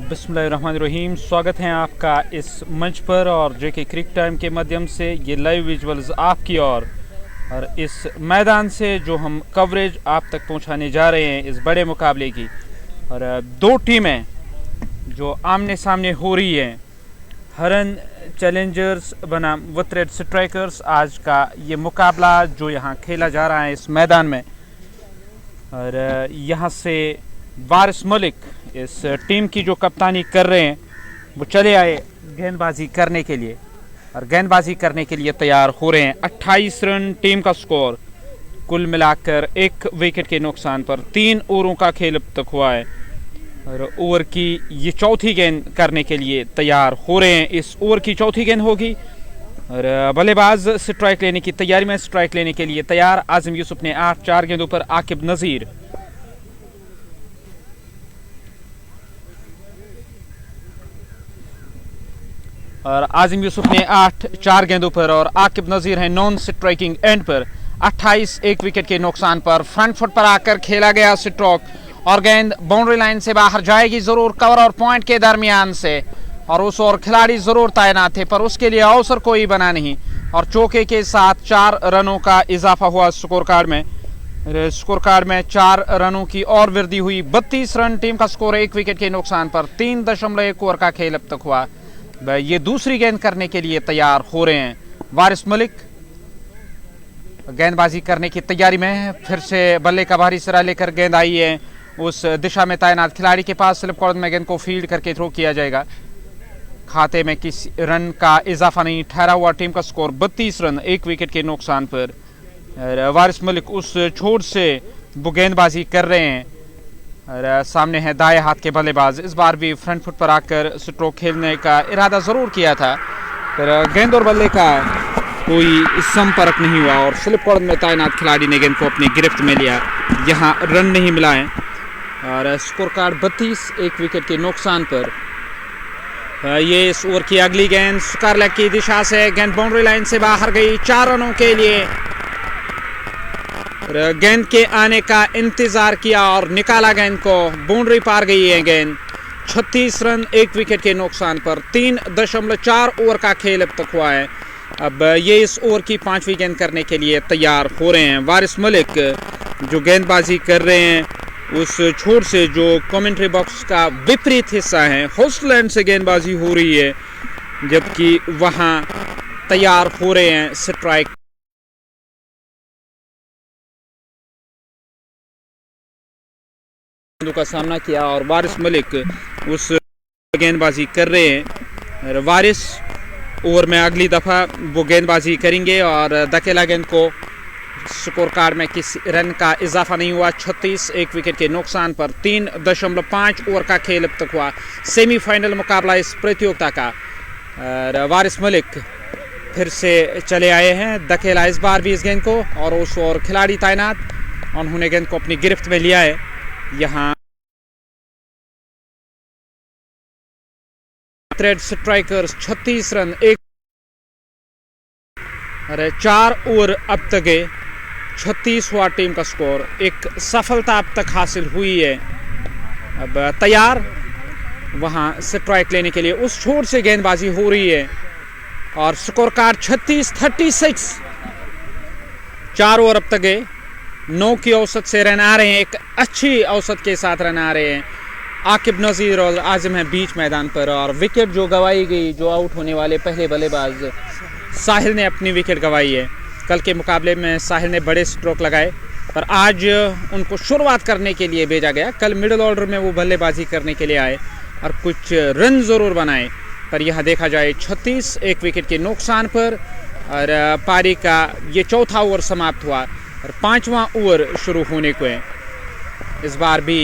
बिस्मिल्लाहिर्रहमानिर्रहीम। स्वागत है आपका इस मंच पर और जेके क्रिक टाइम के माध्यम से ये लाइव विजुअल्स आपकी और इस मैदान से जो हम कवरेज आप तक पहुंचाने जा रहे हैं इस बड़े मुकाबले की। और दो टीमें जो आमने सामने हो रही हैं, हरन चैलेंजर्स बनाम वतरेड स्ट्राइकर्स। आज का ये मुकाबला जो यहाँ खेला जा रहा है इस मैदान में, और यहाँ से वारिस मलिक इस टीम की जो कप्तानी कर रहे हैं वो चले आए गेंदबाजी करने के लिए और गेंदबाजी करने के लिए तैयार हो रहे हैं। 28 रन टीम का स्कोर, कुल मिलाकर 1 विकेट के नुकसान पर 3 ओवरों का खेल अब तक हुआ है और ओवर की ये चौथी गेंद करने के लिए तैयार हो रहे हैं। इस ओवर की चौथी गेंद होगी और बल्लेबाज स्ट्राइक लेने की तैयारी में, स्ट्राइक लेने के लिए तैयार। आजिम यूसुफ ने 8 4 गेंदों पर आकिब नज़ीर और आजिम यूसुफ ने 8 4 गेंदों पर और आकिब नज़ीर हैं नॉन स्ट्राइकिंग एंड पर। 28 1 विकेट के नुकसान पर फ्रंट फुट पर आकर खेला गया स्ट्रोक और गेंद बाउंड्री लाइन से बाहर जाएगी जरूर, कवर और पॉइंट के दरमियान से, और उस और खिलाड़ी जरूर तैनात थे पर उसके लिए अवसर कोई बना नहीं और चौके के साथ 4 रनों का इजाफा हुआ स्कोर कार्ड में। स्कोर कार्ड में 4 रनों की और वृद्धि हुई। 32 रन टीम का स्कोर 1 विकेट के नुकसान पर। 3.1 ओवर का खेल अब तक हुआ। ये दूसरी गेंद करने के लिए तैयार हो रहे हैं। वारिस मलिक गेंदबाजी करने की तैयारी में है। फिर से बल्ले का भारी सिरा लेकर गेंद आई है उस दिशा में तैनात खिलाड़ी के पास। स्लिप कॉर्नर में गेंद को फील्ड करके थ्रो किया जाएगा। खाते में किसी रन का इजाफा नहीं ठहरा हुआ। टीम का स्कोर 32 रन 1 विकेट के नुकसान पर। वारिस मलिक उस छोर से वो गेंदबाजी कर रहे हैं और सामने है दाएं हाथ के बल्लेबाज। इस बार भी फ्रंट फुट पर आकर स्ट्रोक खेलने का इरादा जरूर किया था पर गेंद और बल्ले का कोई संपर्क नहीं हुआ और स्लिप कॉर्नर में तैनात खिलाड़ी ने गेंद को अपनी गिरफ्त में लिया। यहाँ रन नहीं मिला है और स्कोर कार्ड 32 1 विकेट के नुकसान पर। ये इस ओवर की अगली गेंद स्क्वायर लेग की दिशा से, गेंद बाउंड्री लाइन से बाहर गई 4 रनों के लिए। गेंद के आने का इंतजार किया और निकाला गेंद को, बाउंड्री पार गई है गेंद। 36 रन 1 विकेट के नुकसान पर। 3.4 ओवर का खेल अब तक हुआ है। अब ये इस ओवर की 5वीं गेंद करने के लिए तैयार हो रहे हैं। वारिस मलिक जो गेंदबाजी कर रहे हैं उस छोर से जो कमेंट्री बॉक्स का विपरीत हिस्सा है, होस्टलैंड से गेंदबाजी हो रही है, जबकि वहां तैयार हो रहे हैं स्ट्राइक का सामना किया और वारिस मलिक उस गेंदबाजी कर रहे हैं। वारिस ओवर में अगली दफ़ा वो गेंदबाजी करेंगे और दकेला गेंद को स्कोर कार्ड में किसी रन का इजाफा नहीं हुआ। 36 1 विकेट के नुकसान पर। 3.5 ओवर का खेल अब तक हुआ। सेमीफाइनल मुकाबला इस प्रतियोगिता का। वारिस मलिक फिर से चले आए हैं, दकेला इस बार भी इस गेंद को और उस और खिलाड़ी तैनात, उन्होंने गेंद को अपनी गिरफ्त में लिया है। यहाँ वतरेड स्ट्राइकर्स 36 रन 1 4 ओवर अब तक है। 36 हुआ टीम का स्कोर। एक सफलता अब तक हासिल हुई है। अब तैयार वहां स्ट्राइक लेने के लिए उस छोर से गेंदबाजी हो रही है और स्कोर कार्ड 36 4 ओवर अब तक है। 9 की औसत से रन आ रहे हैं, एक अच्छी औसत के साथ रन आ रहे हैं। आकिब नज़ीर और आजिम है बीच मैदान पर और विकेट जो गंवाई गई, जो आउट होने वाले पहले बल्लेबाज साहिल ने अपनी विकेट गंवाई है। कल के मुकाबले में साहिल ने बड़े स्ट्रोक लगाए पर आज उनको शुरुआत करने के लिए भेजा गया। कल मिडिल ऑर्डर में वो बल्लेबाजी करने के लिए आए और कुछ रन ज़रूर बनाए पर यह देखा जाए 36 1 विकेट के नुकसान पर। और पारी का ये चौथा ओवर समाप्त हुआ और 5वां ओवर शुरू होने को है। इस बार भी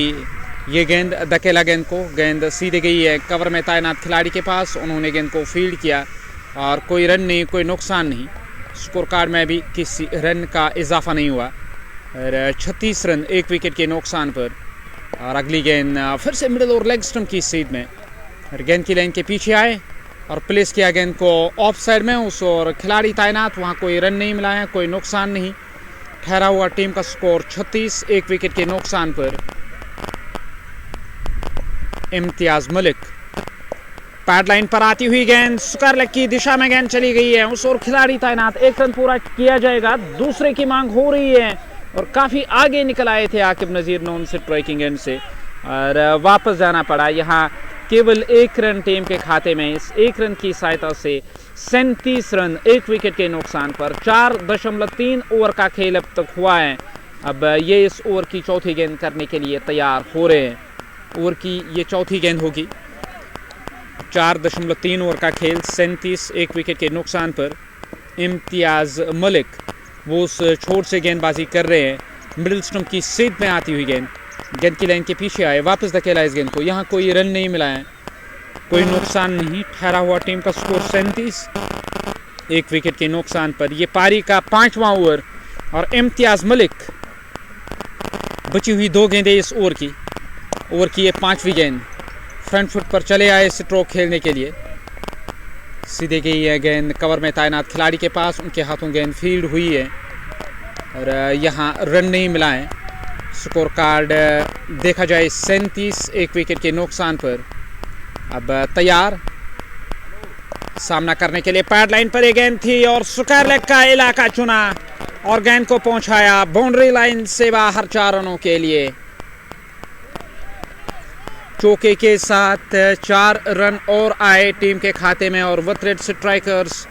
ये गेंद दकेला गेंद को, गेंद सीधे गई है कवर में तैनात खिलाड़ी के पास, उन्होंने गेंद को फील्ड किया और कोई रन नहीं, कोई नुकसान नहीं। स्कोर कार्ड में भी किसी रन का इजाफा नहीं हुआ और 36 रन 1 विकेट के नुकसान पर। और अगली गेंद फिर से मिडिल और लेग स्टंप की सीध में और गेंद की लाइन के पीछे आए और प्लेस किया गेंद को ऑफ साइड में, उस और खिलाड़ी तैनात, वहाँ कोई रन नहीं मिला है, कोई नुकसान नहीं। ठहरा हुआ टीम का स्कोर 36 1 विकेट के नुकसान पर। इम्तियाज मलिक, पैड लाइन पर आती हुई गेंद स्क्वायर लेग की दिशा में गेंद चली गई है, उस और खिलाड़ी तैनात, एक रन पूरा किया जाएगा, दूसरे की मांग हो रही है और काफ़ी आगे निकल आए थे आकिब नज़ीर नॉन स्ट्राइकिंग एंड से और वापस जाना पड़ा। यहाँ केवल एक रन टीम के खाते में, इस एक रन की सहायता से 37 रन एक विकेट के नुकसान पर। 4.3 ओवर का खेल अब तक हुआ है। अब ये इस ओवर की चौथी गेंद करने के लिए तैयार हो रहे हैं। ओवर की ये चौथी गेंद होगी। 4.3 ओवर का खेल, 37 एक विकेट के नुकसान पर। इम्तियाज मलिक वो उस छोर से गेंदबाजी कर रहे हैं। मिडिल स्टंप की सीध में आती हुई गेंद की लाइन के पीछे आए, वापस धकेला इस गेंद को। यहाँ कोई रन नहीं मिला है, कोई नुकसान नहीं। ठहरा हुआ टीम का स्कोर 37 एक विकेट के नुकसान पर। यह पारी का 5वां ओवर और इम्तियाज मलिक, बची हुई 2 गेंदें इस ओवर की ये 5वीं गेंद। फ्रंट फुट पर चले आए स्ट्रोक खेलने के लिए, सीधे गई है गेंद कवर में तैनात खिलाड़ी के पास, उनके हाथों गेंद फील्ड हुई है और यहाँ रन नहीं मिला है। स्कोर कार्ड देखा जाए 37 एक विकेट के नुकसान पर। अब तैयार सामना करने के लिए पैड लाइन पर एक गेंद थी और स्क्वायर लेग का इलाका चुना और गेंद को पहुंचाया बाउंड्री लाइन से बाहर 4 रनों के लिए। चौके के साथ 4 रन और आए टीम के खाते में और वतरेड स्ट्राइकर्स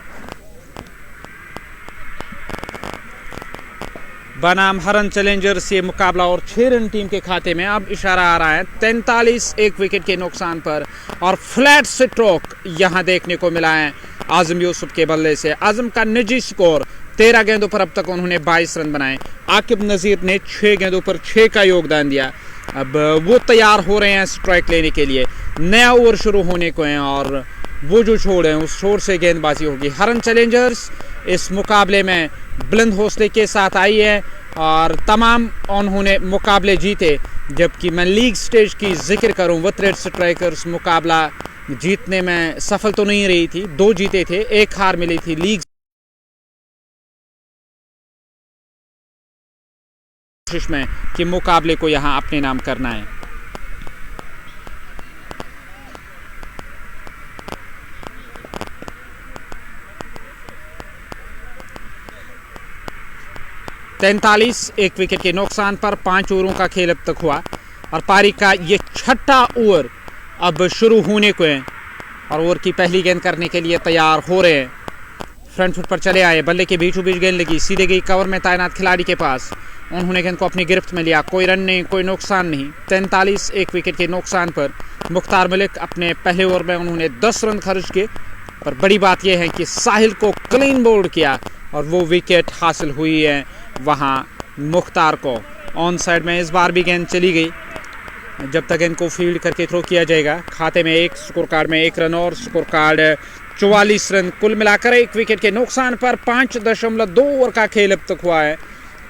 बनाम हरन चैलेंजर्स ये मुकाबला और 6 रन टीम के खाते में। अब इशारा आ रहा है 43 एक विकेट के नुकसान पर और फ्लैट स्ट्रोक यहां देखने को मिला है आजम यूसुफ के बल्ले से। आजम का निजी स्कोर 13 गेंदों पर अब तक उन्होंने 22 रन बनाए। आकिब नज़ीर ने 6 गेंदों पर 6 का योगदान दिया। अब वो तैयार हो रहे हैं स्ट्राइक लेने के लिए। नया ओवर शुरू होने को है और वो जो छोड़ है उस छोर से गेंदबाजी होगी। हरन चैलेंजर्स इस मुकाबले में बुलंद हौसले के साथ आई है और तमाम उन्होंने मुकाबले जीते, जबकि मैं लीग स्टेज की जिक्र करूं, वतरेड स्ट्राइकर्स मुकाबला जीतने में सफल तो नहीं रही थी। 2 जीते थे, 1 हार मिली थी लीग कोशिश में कि मुकाबले को यहां अपने नाम करना है। एक विकेट के नुकसान पर 5 ओवरों का खेल अब तक हुआ और पारी का ये 6ठा ओवर अब शुरू होने को है और ओवर की पहली गेंद करने के लिए तैयार हो रहे हैं। फ्रंट फुट पर चले आए, बल्ले के बीचों बीच गेंद लगी, सीधे गई कवर में तैनात खिलाड़ी के पास, उन्होंने गेंद को अपनी गिरफ्त में लिया। कोई रन नहीं, कोई नुकसान नहीं। 43 एक विकेट के नुकसान पर मुख्तार मलिक अपने पहले ओवर में उन्होंने 10 रन खर्च किए, पर बड़ी बात यह है कि साहिल को क्लीन बोल्ड किया और वो विकेट हासिल हुई है वहाँ मुख्तार को। ऑन साइड में इस बार भी गेंद चली गई, जब तक गेंद को फील्ड करके थ्रो किया जाएगा। खाते में एक, स्कोर कार्ड में 1 रन और स्कोर कार्ड 44 रन कुल मिलाकर 1 विकेट के नुकसान पर। 5.2 ओवर का खेल अब तक हुआ है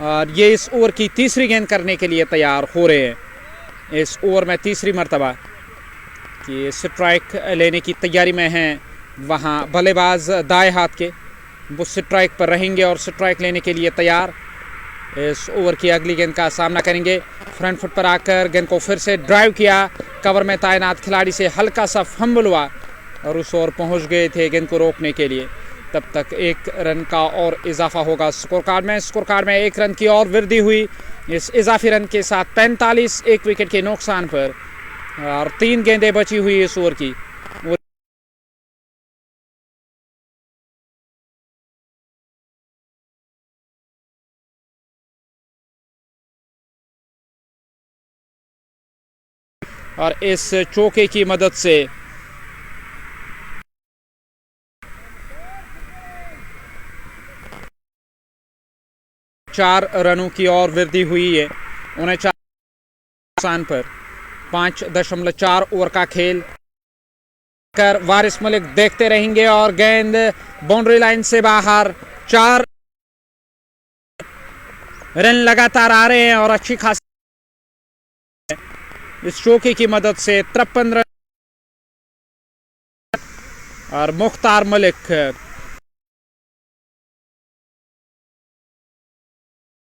और ये इस ओवर की तीसरी गेंद करने के लिए तैयार हो रहे हैं। इस ओवर में तीसरी मरतबा कि स्ट्राइक लेने की तैयारी में हैं वहाँ बल्लेबाज दाएं हाथ के, वो स्ट्राइक पर रहेंगे और स्ट्राइक लेने के लिए तैयार। इस ओवर की अगली गेंद का सामना करेंगे। फ्रंट फुट पर आकर गेंद को फिर से ड्राइव किया, कवर में तैनात खिलाड़ी से हल्का सा फंबल हुआ और उस ओर पहुंच गए थे गेंद को रोकने के लिए। तब तक 1 रन का और इजाफा होगा स्कोर कार्ड में। स्कोर कार्ड में 1 रन की और वृद्धि हुई इस इजाफी रन के साथ। 45 एक विकेट के नुकसान पर और 3 गेंदें बची हुई इस ओवर की। और इस चौके की मदद से चार रनों की और वृद्धि हुई है 49 नुकसान पर। 5.4 ओवर का खेल कर वारिस मलिक देखते रहेंगे और गेंद बाउंड्री लाइन से बाहर। 4 रन लगातार आ रहे हैं और अच्छी खासी इस चौके की मदद से 53 रन और मुख्तार मलिक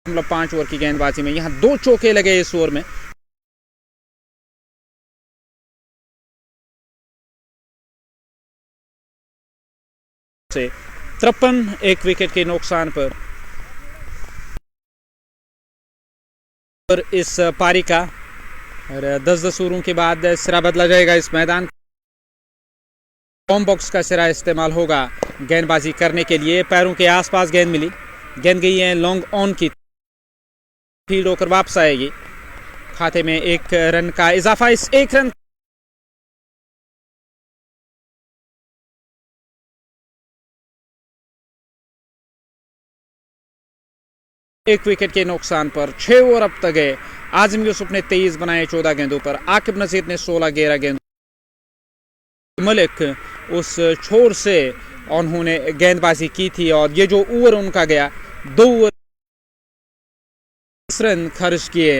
5 ओवर की गेंदबाजी में यहाँ 2 चौके लगे इस ओवर में। से 53 एक विकेट के नुकसान पर। और इस पारी का 10-10 ओवरों के बाद सिरा बदला जाएगा इस मैदान। बॉक्स का सिरा इस्तेमाल होगा गेंदबाजी करने के लिए। पैरों के आसपास गेंद मिली, गेंद गई है लॉन्ग ऑन की, फील्ड होकर वापस आएगी। खाते में 1 रन का इजाफा। इस 1 रन एक विकेट के नुकसान पर 6 ओवर अब तक है। आजम यूसुफ ने 23 बनाए 14 गेंदों पर। आकिब नजीर ने 16 11 गेंद। मलिक उस छोर से उन्होंने गेंदबाजी की थी और ये जो ओवर उनका गया 2 ओवर 20 रन खर्च किए।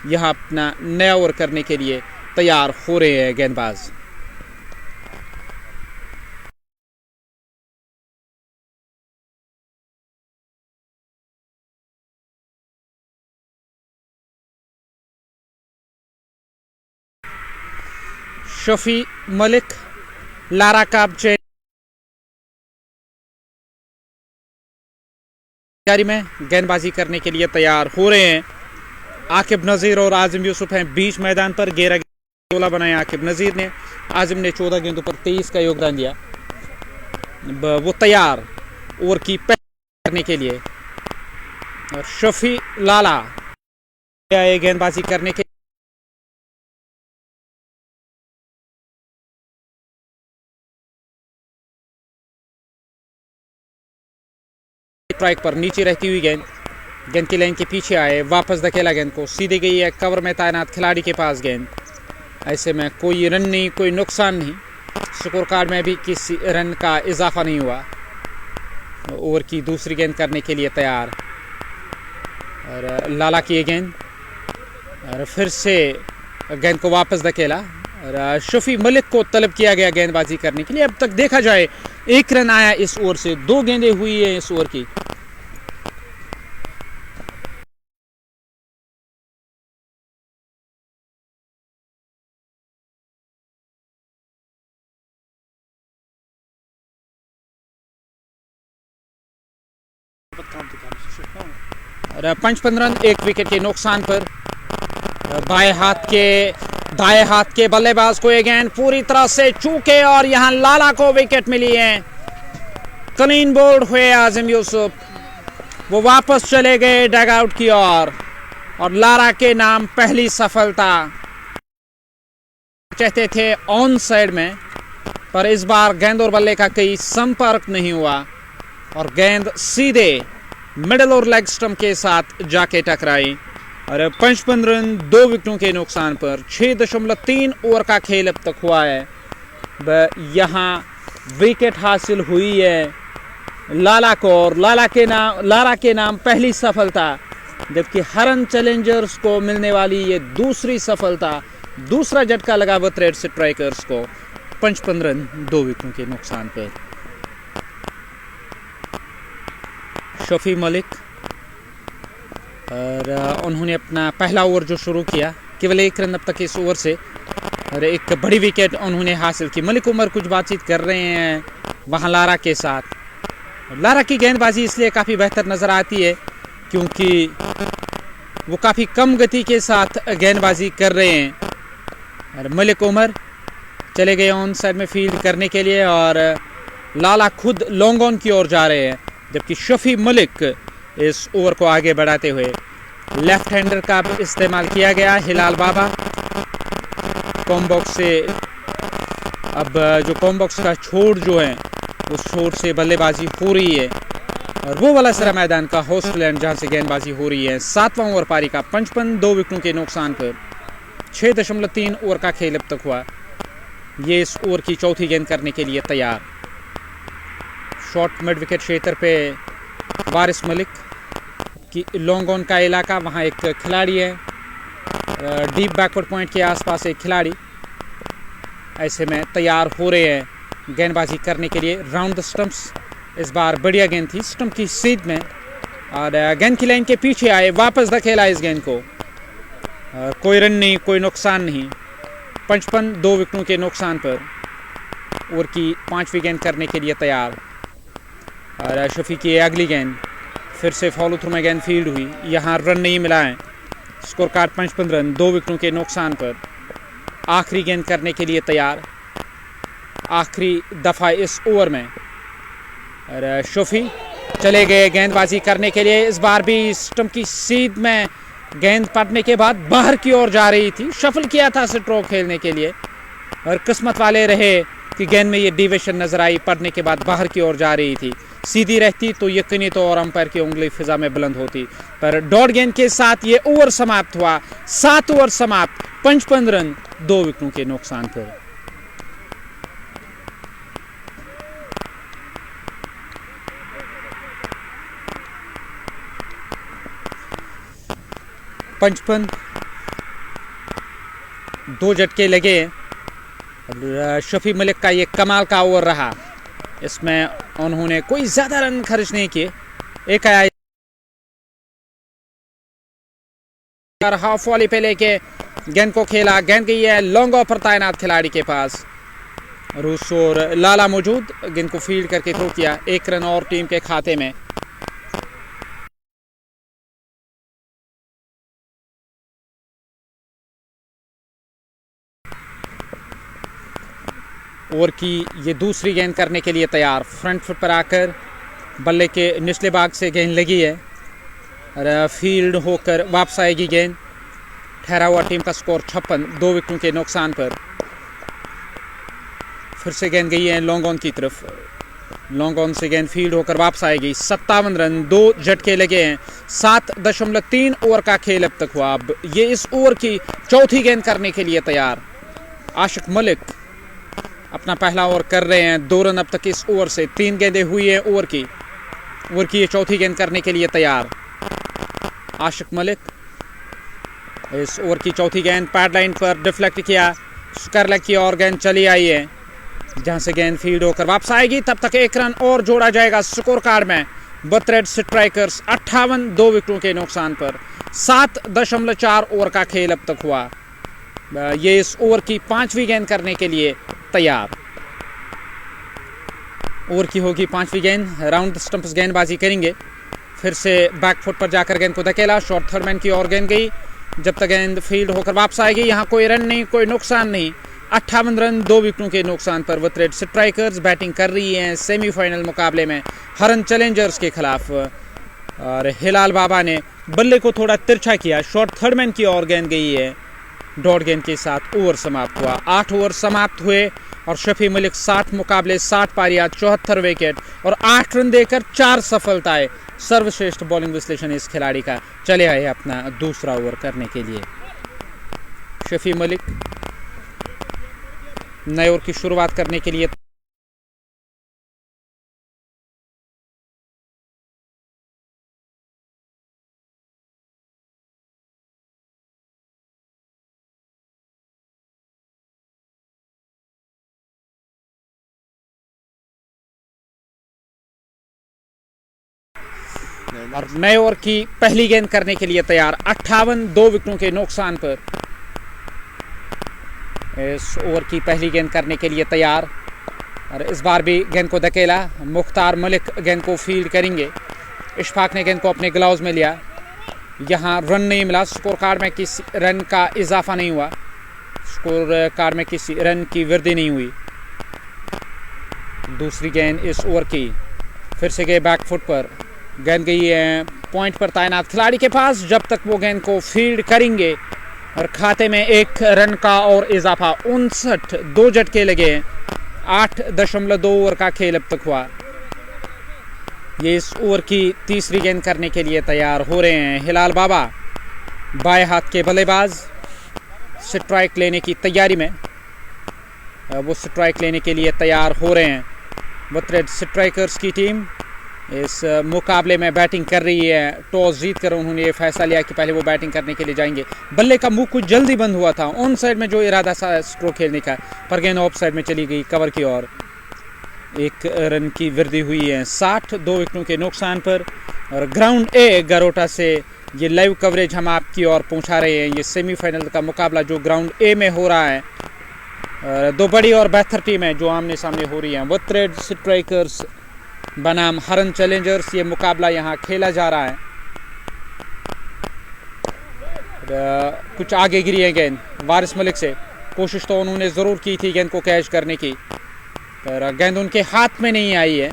यहां अपना नया ओवर करने के लिए तैयार हो रहे हैं गेंदबाज। शफी मलिक, लारा काबचे में गेंदबाजी करने के लिए तैयार हो रहे हैं। आकिब नजीर और आजिम यूसुफ हैं बीच मैदान पर। 16 बनाए आकिब नजीर ने, आजिम ने 14 गेंदों पर 23 का योगदान दिया। वो तैयार ओवर की करने के लिए। और शफी लाला गेंदबाजी करने के स्ट्राइक पर नीचे रहती हुई गेंद की लाइन के पीछे आए, वापस धकेला गेंद को, सीधे गई है कवर में तैनात खिलाड़ी के पास गेंद। ऐसे में कोई रन नहीं, कोई नुकसान नहीं। स्कोर कार्ड में भी किसी रन का इजाफा नहीं हुआ। ओवर की दूसरी गेंद करने के लिए तैयार। और लाला की गेंद और फिर से गेंद को वापस धकेला। और शफी मलिक को तलब किया गया गेंदबाजी करने के लिए। अब तक देखा जाए 1 रन आया इस ओवर से, 2 गेंदें हुई है इस ओवर की। और 55 रन एक विकेट के नुकसान पर। दाएं हाथ के बल्लेबाज को ये गेंद पूरी तरह से चूके और यहां लाला को विकेट मिली है। क्लीन बोल्ड हुए आजिम यूसुफ। वो वापस चले गए डगआउट की ओर और लारा के नाम पहली सफलता। चाहते थे ऑन साइड में, पर इस बार गेंद और बल्ले का कोई संपर्क नहीं हुआ और गेंद सीधे मिडल और लेग स्टंप के साथ जाके टकराई। और 55 रन 2 विकेटों के नुकसान पर 6.3 ओवर का खेल अब तक हुआ है। यहाँ विकेट हासिल हुई है लाला को और लारा के नाम पहली सफलता, जबकि हरन चैलेंजर्स को मिलने वाली ये दूसरी सफलता, दूसरा झटका लगा विथ रेड स्ट्राइकर्स को 55 रन 2 विकेटों के नुकसान पर। शफी मलिक और उन्होंने अपना पहला ओवर जो शुरू किया, केवल 1 रन अब तक इस ओवर से और एक बड़ी विकेट उन्होंने हासिल की। मलिक उमर कुछ बातचीत कर रहे हैं वहाँ लारा के साथ। लारा की गेंदबाजी इसलिए काफ़ी बेहतर नज़र आती है क्योंकि वो काफ़ी कम गति के साथ गेंदबाजी कर रहे हैं। और मलिक उमर चले गए ऑन साइड में फील्ड करने के लिए और लाला खुद लॉन्ग ऑन की ओर जा रहे हैं, जबकि शफी मलिक इस ओवर को आगे बढ़ाते हुए लेफ्ट हैंडर का इस्तेमाल किया गया। हिलाल बाबा कॉम्बॉक्स से, अब जो कॉम्बॉक्स का छोर जो है उस छोर से बल्लेबाजी हो रही है और वो वाला सिरा मैदान का होस्टलैंड जहां से गेंदबाजी हो रही है। 7वां ओवर पारी का 55 2 विकेटों के नुकसान पर 6.3 ओवर का खेल अब तक हुआ। ये इस ओवर की चौथी गेंद करने के लिए तैयार। शॉर्ट मिड विकेट क्षेत्र पे वारिस मलिक की लॉन्ग ऑन का इलाका, वहाँ एक खिलाड़ी है, डीप बैकवर्ड पॉइंट के आसपास एक खिलाड़ी। ऐसे में तैयार हो रहे हैं गेंदबाजी करने के लिए राउंड द स्टंप्स। इस बार बढ़िया गेंद थी स्टंप की सीध में और गेंद की लाइन के पीछे आए, वापस धकेला इस गेंद को। कोई रन नहीं, कोई नुकसान नहीं। 55 2 विकेटों के नुकसान पर ओवर की 5वीं गेंद करने के लिए तैयार। और शफी की अगली गेंद फिर से फॉलो थ्रू में गेंद फील्ड हुई, यहाँ रन नहीं मिला है। स्कोर कार्ड 55 रन, 2 विकेटों के नुकसान पर। आखिरी गेंद करने के लिए तैयार, आखिरी दफ़ा इस ओवर में। और शफी चले गए गेंदबाजी करने के लिए। इस बार भी स्टंप की सीध में गेंद पड़ने के बाद बाहर की ओर जा रही थी। शफल किया था स्ट्रोक खेलने के लिए और किस्मत वाले रहे कि गेंद में ये डिविएशन नजर आई, पड़ने के बाद बाहर की ओर जा रही थी। सीधी रहती तो यकीनी तौर अंपायर की उंगली फिजा में बुलंद होती। पर डॉट गेंद के साथ ये ओवर समाप्त हुआ। 7 ओवर समाप्त, 55 रन, 2 विकेटों के नुकसान पर। पंचपन 2 झटके लगे। शफी मलिक का ये कमाल का ओवर रहा, इसमें उन्होंने कोई ज्यादा रन खर्च नहीं किए। एक आया हाफ वॉली पे लेके गेंद को खेला, गेंद गई है लॉन्ग ऑफ पर तैनात खिलाड़ी के पास। रूस और लाला मौजूद, गेंद को फील्ड करके थ्रो किया। 1 रन और टीम के खाते में। ओवर की ये दूसरी गेंद करने के लिए तैयार, फ्रंट फुट पर आकर बल्ले के निचले भाग से गेंद लगी है और फील्ड होकर वापस आएगी गेंद। ठहरा हुआ टीम का स्कोर 56, 2 विकेटों के नुकसान पर। फिर से गेंद गई है लॉन्ग ऑन की तरफ, लॉन्ग ऑन से गेंद फील्ड होकर वापस आएगी। 57 रन, 2 झटके लगे हैं। 7.3 ओवर का खेल अब तक हुआ। अब ये इस ओवर की चौथी गेंद करने के लिए तैयार। आशिक मलिक अपना पहला ओवर कर रहे हैं, 2 रन अब तक इस ओवर से। 3 गेंदें हुई हैं ओवर की ये चौथी गेंद करने के लिए तैयार। आशिक मलिक इस ओवर की चौथी गेंद पैड लाइन पर डिफ्लेक्ट किया, स्क्वायर लेग की और गेंद चली आई है, जहां से गेंद फील्ड होकर वापस आएगी। तब तक 1 रन और जोड़ा जाएगा स्कोर कार्ड में। बथरेड स्ट्राइकर्स 58, 2 विकेटों के नुकसान पर। 7.4 ओवर का खेल अब तक हुआ। ये इस ओवर की 5वीं गेंद करने के लिए तैयार। ओवर की होगी 5वीं गेंद। राउंड स्टंप्स गेंदबाजी करेंगे। फिर से बैक फुट पर जाकर गेंद को धकेला, शॉर्ट थर्ड मैन की ओर गेंद गई। जब तक गेंद फील्ड होकर वापस आएगी, यहाँ कोई रन नहीं, कोई नुकसान नहीं। 58 रन, 2 विकेटों के नुकसान पर। बथरेड स्ट्राइकर्स बैटिंग कर रही हैं सेमीफाइनल मुकाबले में हरन चैलेंजर्स के खिलाफ। और हिलाल बाबा ने बल्ले को थोड़ा तिरछा किया, शॉर्ट थर्ड मैन की ओर गेंद गई है। डॉट गेंद के साथ ओवर समाप्त हुआ। 8 ओवर समाप्त हुए और शफी मलिक 60 मुकाबले 60 पारियां, 74 विकेट और 8 रन देकर 4 सफलताएं। सर्वश्रेष्ठ बॉलिंग विश्लेषण इस खिलाड़ी का। चले आए अपना दूसरा ओवर करने के लिए। शफी मलिक नए ओवर की शुरुआत करने के लिए और नए ओवर की पहली गेंद करने के लिए तैयार। 58, 2 विकेटों के नुकसान पर। इस ओवर की पहली गेंद करने के लिए तैयार और इस बार भी गेंद को धकेला। मुख्तार मलिक गेंद को फील्ड करेंगे। इशफाक ने गेंद को अपने ग्लव्स में लिया। यहाँ रन नहीं मिला, स्कोर कार्ड में किसी रन का इजाफा नहीं हुआ, स्कोर कार्ड में किसी रन की वृद्धि नहीं हुई। दूसरी गेंद इस ओवर की, फिर से गए बैक फुट पर, गेंद गई है पॉइंट पर तैनात खिलाड़ी के पास। जब तक वो गेंद को फील्ड करेंगे और खाते में 1 रन का और इजाफा। 59, 2 झटके लगे। 8.2 ओवर का खेल अब तक हुआ। ये इस ओवर की तीसरी गेंद करने के लिए तैयार हो रहे हैं हिलाल बाबा। बाएं हाथ के बल्लेबाज स्ट्राइक लेने की तैयारी में, वो स्ट्राइक लेने के लिए तैयार हो रहे हैं। बथरेड स्ट्राइकर्स की टीम इस मुकाबले में बैटिंग कर रही है। टॉस जीतकर उन्होंने ये फैसला लिया कि पहले वो बैटिंग करने के लिए जाएंगे। बल्ले का मुंह कुछ जल्दी बंद हुआ था ऑन साइड में जो इरादा था स्ट्रोक खेलने का, पर गेंद ऑफ साइड में चली गई कवर की ओर। 1 रन की वृद्धि हुई है। 60, 2 विकेटों के नुकसान पर। और ग्राउंड ए गरोटा से ये लाइव कवरेज हम आपकी ओर पहुंचा रहे हैं। ये सेमीफाइनल का मुकाबला जो ग्राउंड ए में हो रहा है, 2 बड़ी और बेहतर टीम है जो आमने सामने हो रही हैं। बथरेड स्ट्राइकर्स बनाम हरन चैलेंजर्स ये मुकाबला यहाँ खेला जा रहा है। कुछ आगे गिरी है गेंद वारिस मलिक से, कोशिश तो उन्होंने ज़रूर की थी गेंद को कैच करने की, पर गेंद उनके हाथ में नहीं आई है।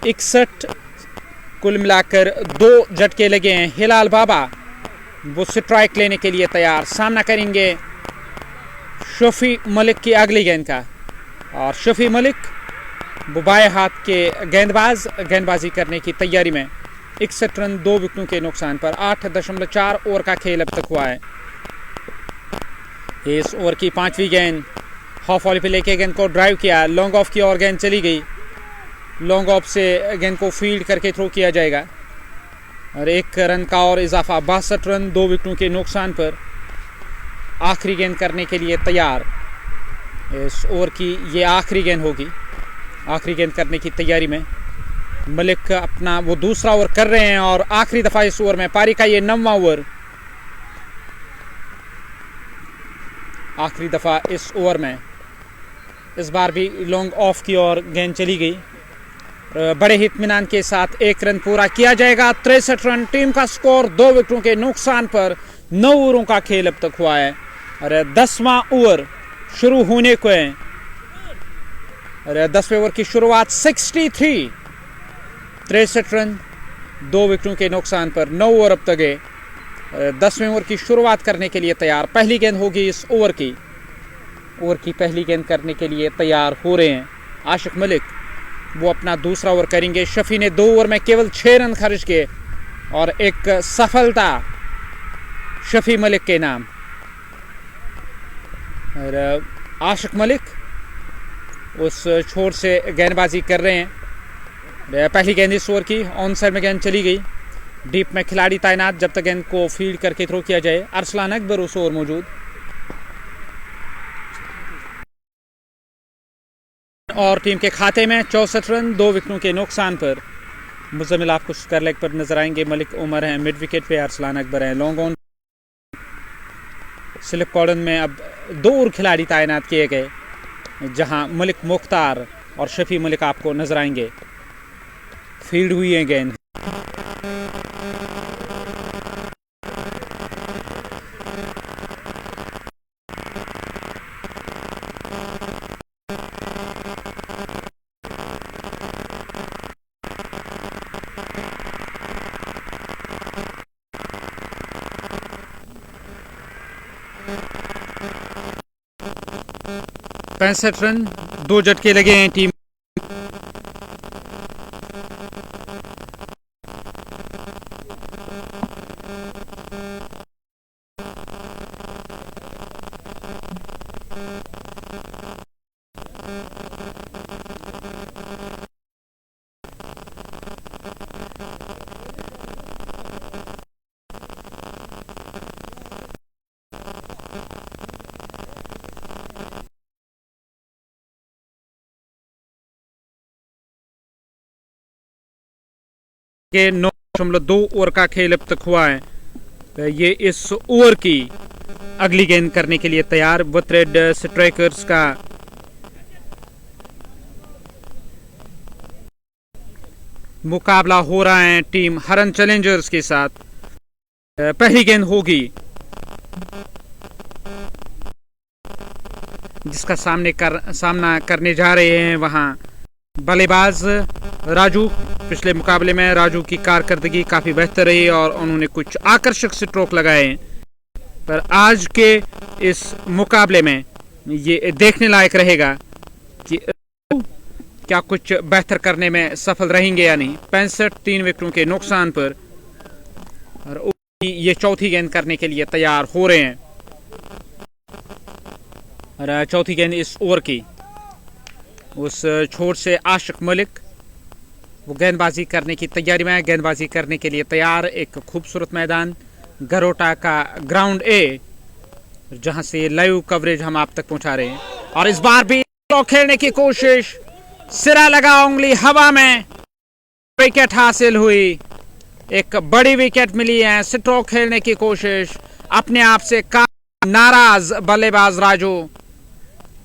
61 कुल मिलाकर 2 झटके लगे हैं। हिलाल बाबा वो स्ट्राइक लेने के लिए तैयार, सामना करेंगे शफी मलिक की अगली गेंद का। और शफी मलिक वो बाएं हाथ के गेंदबाजी करने की तैयारी में। 61 रन 2 विकेटों के नुकसान पर। 8.4 ओवर का खेल अब तक हुआ है। इस ओवर की 5वीं गेंद हाफ वॉली पे लेके गेंद को ड्राइव किया, लॉन्ग ऑफ की और गेंद चली गई। लॉन्ग ऑफ से गेंद को फील्ड करके थ्रो किया जाएगा और 1 रन का और इजाफा। 62 रन 2 विकेटों के नुकसान पर। आखिरी गेंद करने के लिए तैयार। इस ओवर की ये आखिरी गेंद होगी। आखिरी गेंद करने की तैयारी में मलिक अपना वो दूसरा ओवर कर रहे हैं और आखिरी दफा इस ओवर में, पारी का ये 9वां ओवर, आखिरी दफा इस ओवर में। इस बार भी लॉन्ग ऑफ की और गेंद चली गई। बड़े इत्मीनान के साथ 1 रन पूरा किया जाएगा। 63 रन टीम का स्कोर 2 विकेटों के नुकसान पर। 9 ओवरों का खेल अब तक हुआ है और 10वां ओवर शुरू होने को है। और 10वें ओवर की शुरुआत 63 रन 2 विकेटों के नुकसान पर। 9 ओवर अब तक है। 10वें ओवर की शुरुआत करने के लिए तैयार। पहली गेंद होगी इस ओवर की पहली गेंद करने के लिए तैयार हो रहे हैं आशिक मलिक। वो अपना दूसरा ओवर करेंगे। शफी ने 2 ओवर में केवल 6 रन खर्च किए और एक सफलता शफी मलिक के नाम। और आशिक मलिक उस छोर से गेंदबाजी कर रहे हैं। पहली गेंद इस ओवर की ऑन साइड में गेंद चली गई। डीप में खिलाड़ी तैनात जब तक गेंद को फील्ड करके थ्रो किया जाए। अरसलान अकबर उस ओवर मौजूद। और टीम के खाते में 64 रन 2 विकेटों के नुकसान पर। मुजम्मिल आपको स्क्वायर लेग पर नजर आएंगे। मलिक उमर हैं मिड विकेट पे, अरसलान अकबर हैं लॉन्ग ऑन। स्लिप कॉर्डन में अब 2 और खिलाड़ी तैनात किए गए, जहां मलिक मुख्तार और शफी मलिक आपको नजर आएंगे। फील्ड हुई है गेंद। पैंसठ रन 2 झटके लगे हैं टीम। के 9.2 ओवर का खेल अब तक हुआ है। ये इस ओवर की अगली गेंद करने के लिए तैयार। बथरेड स्ट्राइकर्स का मुकाबला हो रहा है टीम हरन चैलेंजर्स के साथ। पहली गेंद होगी जिसका सामना करने जा रहे हैं वहां बल्लेबाज राजू। पिछले मुकाबले में राजू की कारकर्दगी काफी बेहतर रही और उन्होंने कुछ आकर्षक स्ट्रोक लगाए, पर आज के इस मुकाबले में ये देखने लायक रहेगा कि क्या कुछ बेहतर करने में सफल रहेंगे या नहीं। 65 3 विकेटों के नुकसान पर और ये चौथी गेंद करने के लिए तैयार हो रहे हैं। और चौथी गेंद इस ओवर की उस छोर से आशिक मलिक वो गेंदबाजी करने की तैयारी में, गेंदबाजी करने के लिए तैयार। एक खूबसूरत मैदान गरोटा का ग्राउंड ए, जहां से लाइव कवरेज हम आप तक पहुंचा रहे हैं। और इस बार भी खेलने की कोशिश, सिरा लगा, उंगली हवा में, विकेट हासिल हुई। एक बड़ी विकेट मिली है। स्ट्रोक खेलने की कोशिश, अपने आप से काफी नाराज बल्लेबाज राजू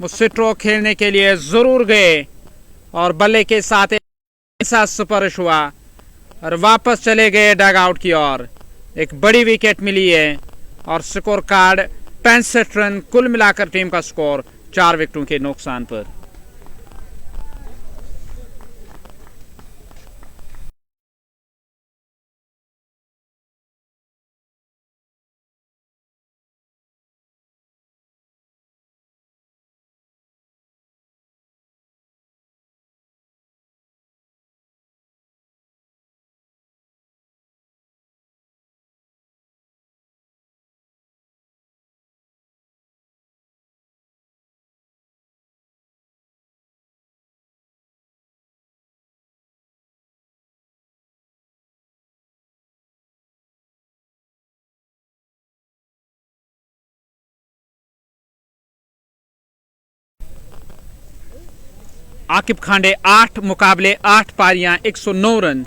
वो स्ट्रोक खेलने के लिए जरूर गए और बल्ले के साथ ऐसा सुपरश हुआ और वापस चले गए डग आउट की ओर। एक बड़ी विकेट मिली है और स्कोर कार्ड 65 रन, कुल मिलाकर टीम का स्कोर 4 विकेटों के नुकसान पर। आकिब खांडे 8 मुकाबले 8 पारियां 109 रन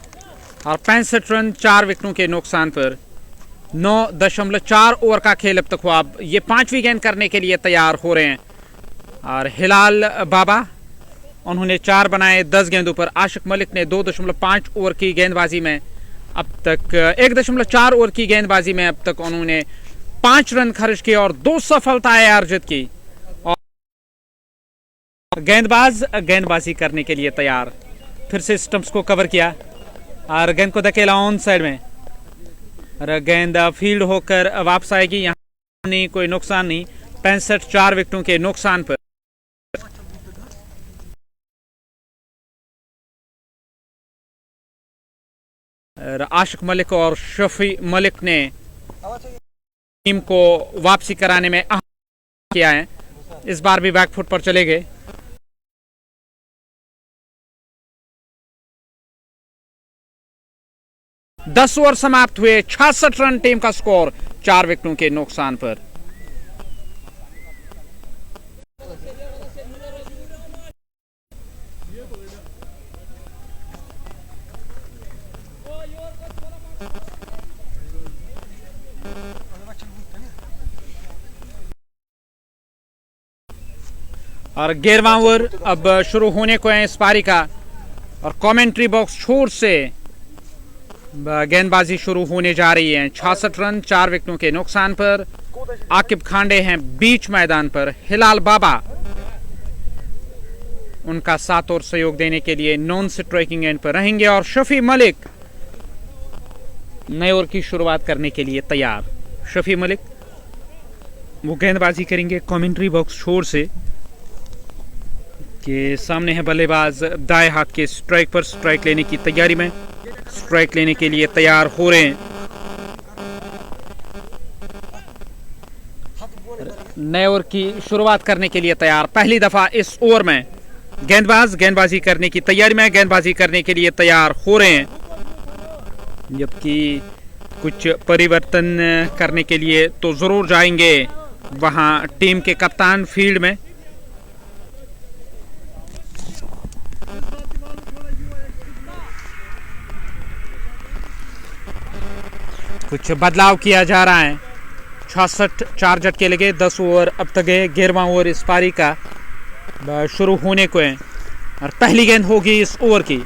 और 65 रन, 4 विकेटों के नुकसान पर। 9.4 ओवर का खेल अब तक हुआ। ये 5वीं गेंद करने के लिए तैयार हो रहे हैं और हिलाल बाबा उन्होंने 4 बनाए 10 गेंदों पर। आशिक मलिक ने 2.5 ओवर की गेंदबाजी में अब तक 1.4 ओवर की गेंदबाजी में अब तक उन्होंने 5 रन खर्च किए और 2 सफलताएं अर्जित की। गेंदबाज गेंदबाजी करने के लिए तैयार, फिर से स्टंप्स को कवर किया और गेंद को धकेला ऑन साइड में और गेंद फील्ड होकर वापस आएगी। यहाँ नहीं, कोई नुकसान नहीं। 65, 4 विकेटों के नुकसान पर। आशिक मलिक और शफी मलिक ने टीम को वापसी कराने में अहम किया है। इस बार भी बैकफुट पर चले गए। दस ओवर समाप्त हुए, 66 रन टीम का स्कोर, 4 विकेटों के नुकसान पर। और 11वां ओवर अब शुरू होने को है इस पारी का और कमेंट्री बॉक्स छोर से गेंदबाजी शुरू होने जा रही है। 66 रन, 4 विकेटों के नुकसान पर। आकिब खांडे हैं बीच मैदान पर। हिलाल बाबा उनका साथ और सहयोग देने के लिए नॉन स्ट्राइकिंग एंड पर रहेंगे और शफी मलिक नए ओवर की शुरुआत करने के लिए तैयार। शफी मलिक वो गेंदबाजी करेंगे कमेंट्री बॉक्स छोर से के सामने है बल्लेबाज दाएं हाथ के स्ट्राइक पर, स्ट्राइक लेने की तैयारी में, स्ट्राइक लेने के लिए तैयार हो रहे हैं। नए ओवर की शुरुआत करने के लिए तैयार। पहली दफा इस ओवर में गेंदबाज गेंदबाजी करने की तैयारी में, गेंदबाजी करने के लिए तैयार हो रहे हैं। जबकि कुछ परिवर्तन करने के लिए तो जरूर जाएंगे वहां टीम के कप्तान फील्ड में। कुछ बदलाव किया जा रहा है। 66, 4 झटके लगे, 10 ओवर अब तक गए। 11वां ओवर इस पारी का शुरू होने को है और पहली गेंद होगी इस ओवर की।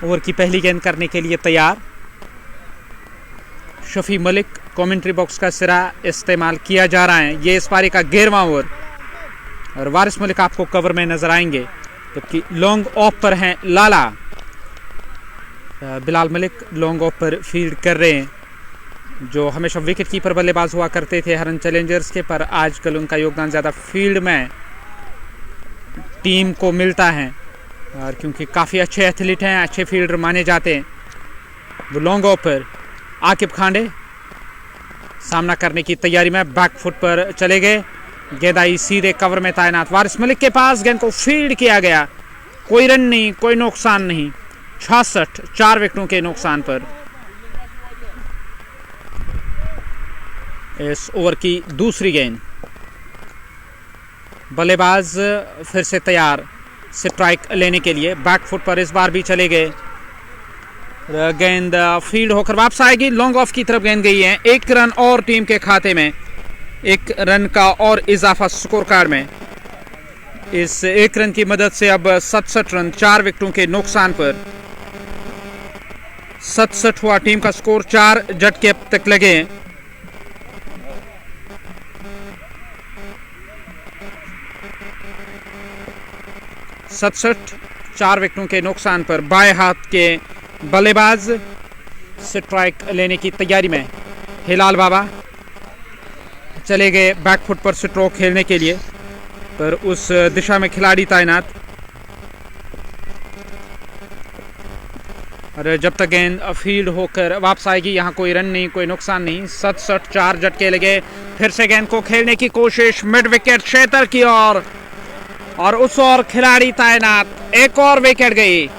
ओवर की पहली गेंद करने के लिए तैयार शफी मलिक। कमेंट्री बॉक्स का सिरा इस्तेमाल किया जा रहा है। ये इस पारी का 11वां ओवर और वारिस मलिक आपको कवर में नजर आएंगे, जबकि लॉन्ग ऑफ पर हैं लाला। बिलाल मलिक लॉन्ग ऑफ पर फील्ड कर रहे हैं, जो हमेशा विकेट कीपर बल्लेबाज हुआ करते थे हरन चैलेंजर्स के, पर आजकल उनका योगदान ज़्यादा फील्ड में टीम को मिलता है और क्योंकि काफ़ी अच्छे एथलीट हैं, अच्छे फील्डर माने जाते हैं। वो लॉन्ग ऑफ पर आकिब खांडे सामना करने की तैयारी में बैक फुट पर चले गए। गेंद आई सीधे कवर में तैनात वारिस मलिक के पास, गेंद को फील्ड किया गया। कोई रन नहीं, कोई नुकसान नहीं। 66, 4 विकेटों के नुकसान पर। इस ओवर की दूसरी गेंद, बल्लेबाज फिर से तैयार स्ट्राइक लेने के लिए। बैक फुट पर इस बार भी चले गए। गेंद फील्ड होकर वापस आएगी। लॉन्ग ऑफ की तरफ गेंद गई है। 1 रन और टीम के खाते में, 1 रन का और इजाफा स्कोर कार्ड में। इस एक रन की मदद से अब 67 रन 4 विकेटों के नुकसान पर 67 हुआ टीम का स्कोर। 4 झटके अब तक लगे हैं। सड़सठ 4 विकेटों के नुकसान पर बाएं हाथ के बल्लेबाज स्ट्राइक लेने की तैयारी में। हिलाल बाबा चले गए बैकफुट पर स्ट्रोक खेलने के लिए, पर उस दिशा में खिलाड़ी तैनात। और जब तक गेंद फील्ड होकर वापस आएगी यहाँ कोई रन नहीं, कोई नुकसान नहीं। 67 4 झटके लगे। फिर से गेंद को खेलने की कोशिश मिड विकेट क्षेत्र की ओर, और उस ओर खिलाड़ी तैनात। एक और विकेट गई।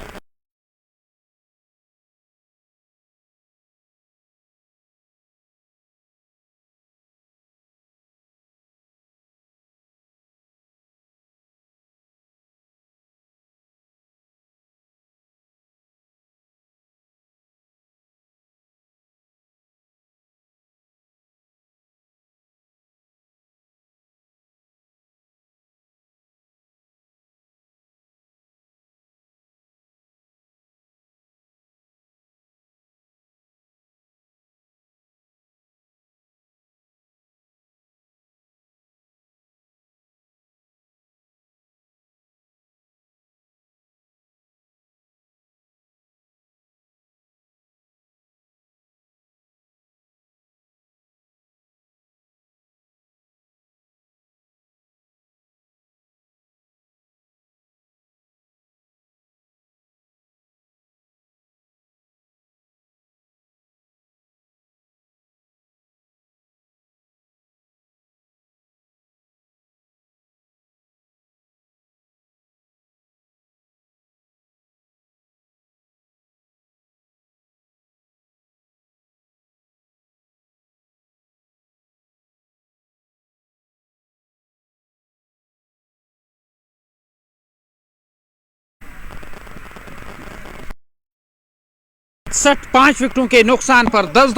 सट 5 विकेटों के नुकसान पर 10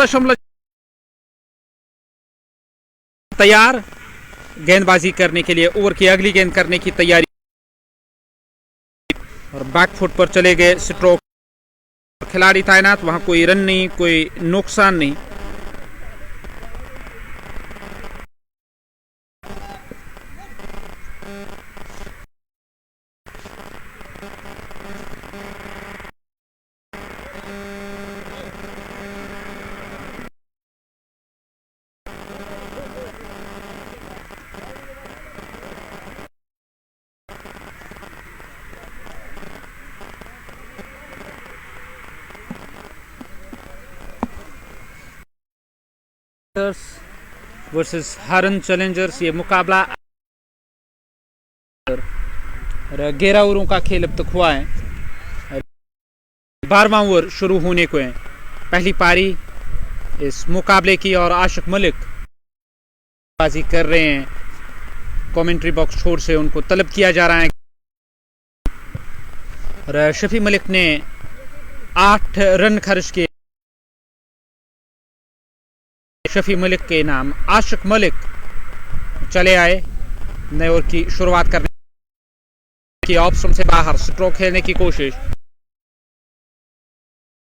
तैयार गेंदबाजी करने के लिए। ओवर की अगली गेंद करने की तैयारी, और बैकफुट पर चले गए स्ट्रोक। खिलाड़ी तैनात, वहां कोई रन नहीं, कोई नुकसान नहीं। वर्सेस हरन चैलेंजर्स, ये मुकाबला 11 ओवरों का खेल अब तक हुआ है। 12वां ओवर शुरू होने को है। पहली पारी इस मुकाबले की, और आशिक मलिक बाजी कर रहे हैं। कमेंट्री बॉक्स छोर से उनको तलब किया जा रहा है। और शफी मलिक ने 8 रन खर्च किए। शफी मलिक के नाम आशिक मलिक चले आए नए ओवर की शुरुआत करने की। ऑप्शन से बाहर स्ट्रोक खेलने की कोशिश,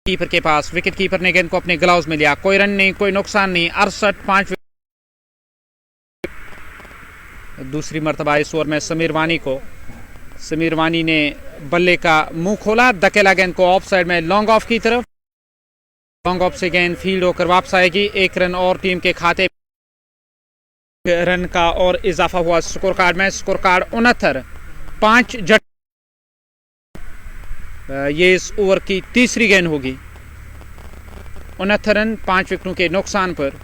कीपर के पास। विकेट कीपर ने गेंद को अपने ग्लव्स में लिया। कोई रन नहीं, कोई नुकसान नहीं। 68 5। दूसरी मर्तबा इस ओवर में समीर वानी ने बल्ले का मुंह खोला, धकेला गेंद को ऑफ साइड में लॉन्ग ऑफ की तरफ। लॉन्ग ऑफ से गेंद फील्ड होकर वापस आएगी। 1 रन और टीम के खाते। रन का और इजाफा हुआ स्कोर कार्ड में। स्कोर कार्ड 69 5 झट। ये इस ओवर की तीसरी गेंद होगी। 69 रन 5 विकेटों के नुकसान पर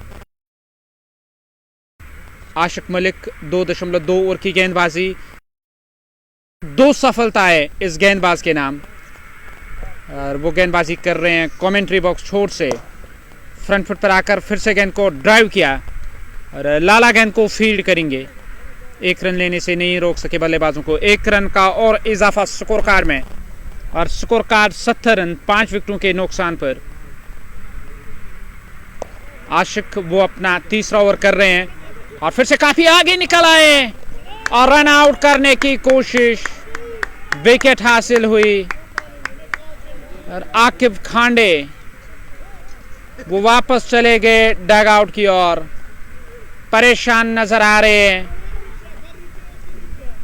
आशिक मलिक 2.2 ओवर की गेंदबाजी। 2 सफलताएं इस गेंदबाज के नाम, और वो गेंदबाजी कर रहे हैं कमेंट्री बॉक्स छोर से। फ्रंट फुट पर आकर फिर से गेंद को ड्राइव किया, और लाला गेंद को फील्ड करेंगे। 1 रन लेने से नहीं रोक सके बल्लेबाजों को। 1 रन का और इजाफा स्कोर कार्ड में, और स्कोर कार्ड 70 रन 5 विकेटों के नुकसान पर। आशिक वो अपना तीसरा ओवर कर रहे हैं, और फिर से काफी आगे निकल आए। और रन आउट करने की कोशिश, विकेट हासिल हुई और आकिब खांडे वो वापस चले गए डग आउट की ओर। परेशान नजर आ रहे हैं।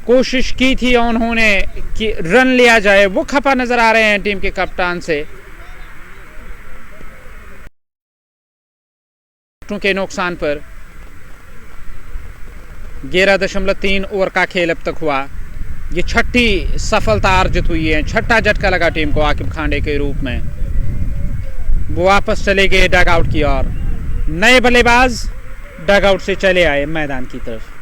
कोशिश की थी उन्होंने कि रन लिया जाए, वो खफा नजर आ रहे हैं टीम के कप्तान से के नुकसान पर। 11.3 ओवर का खेल अब तक हुआ। ये छठी सफलता अर्जित हुई है, छठा झटका लगा टीम को आकिब खांडे के रूप में। वो वापस चले गए डग आउट की ओर। नए बल्लेबाज डग आउट से चले आए मैदान की तरफ।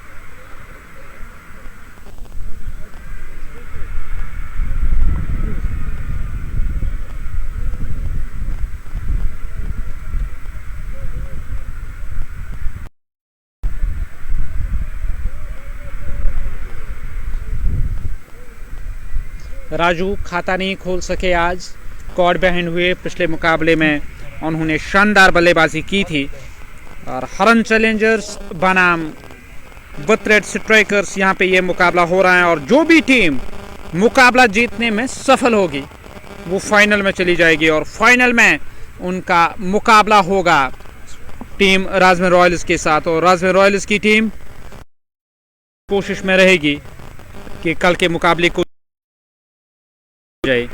राजू खाता नहीं खोल सके आज, कॉड बिहाइंड हुए। पिछले मुकाबले में उन्होंने शानदार बल्लेबाजी की थी और हरन चैलेंजर्स बनाम बथरेड स्ट्राइकर्स यहाँ पे ये मुकाबला हो रहा है और जो भी टीम मुकाबला जीतने में सफल होगी वो फाइनल में चली जाएगी और फाइनल में उनका मुकाबला होगा टीम राजमहल रॉयल्स के साथ। और राजमहल रॉयल्स की टीम कोशिश में रहेगी कि कल के मुकाबले को जाए।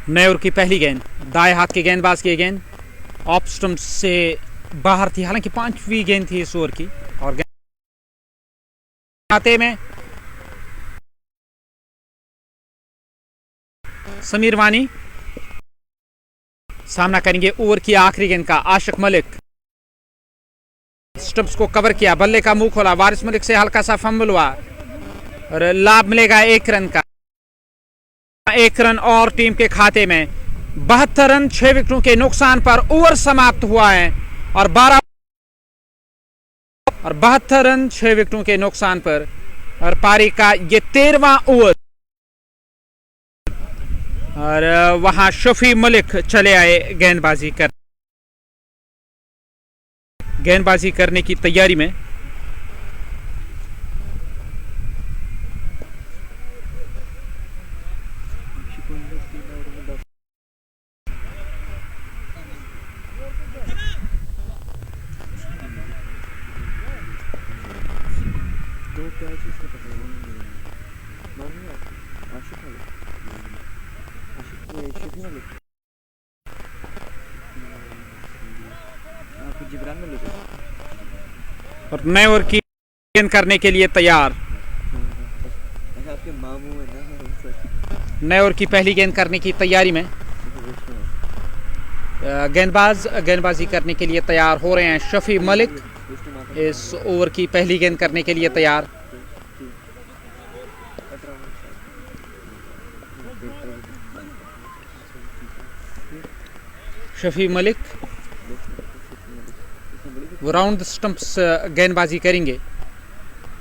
नए ओवर की पहली गेंद दाएं हाथ के गेंदबाज की गेंद ऑफ स्टंप से बाहर थी, हालांकि 5वीं गेंद थी इस ओवर की। और खाते में समीर वानी सामना करेंगे ओवर की आखिरी गेंद का। आशिक मलिक स्टंप्स को कवर किया, बल्ले का मुंह खोला, वारिस मलिक से हल्का सा फंबल हुआ और लाभ मिलेगा 1 रन का। 1 रन और टीम के खाते में। 72 रन 6 विकेटों के नुकसान पर ओवर समाप्त हुआ है और 72 रन 6 विकेटों के नुकसान पर और पारी का ये 13वां ओवर और वहां शफी मलिक चले आए गेंदबाजी करने की तैयारी में। और नए ओवर की गेंद करने के लिए तैयार। नए ओवर की पहली गेंद करने की तैयारी में गेंदबाजी करने के लिए तैयार हो रहे हैं शफी मलिक। इस ओवर की पहली गेंद करने के लिए तैयार। शफी मलिक वो राउंड स्टंप्स गेंदबाजी करेंगे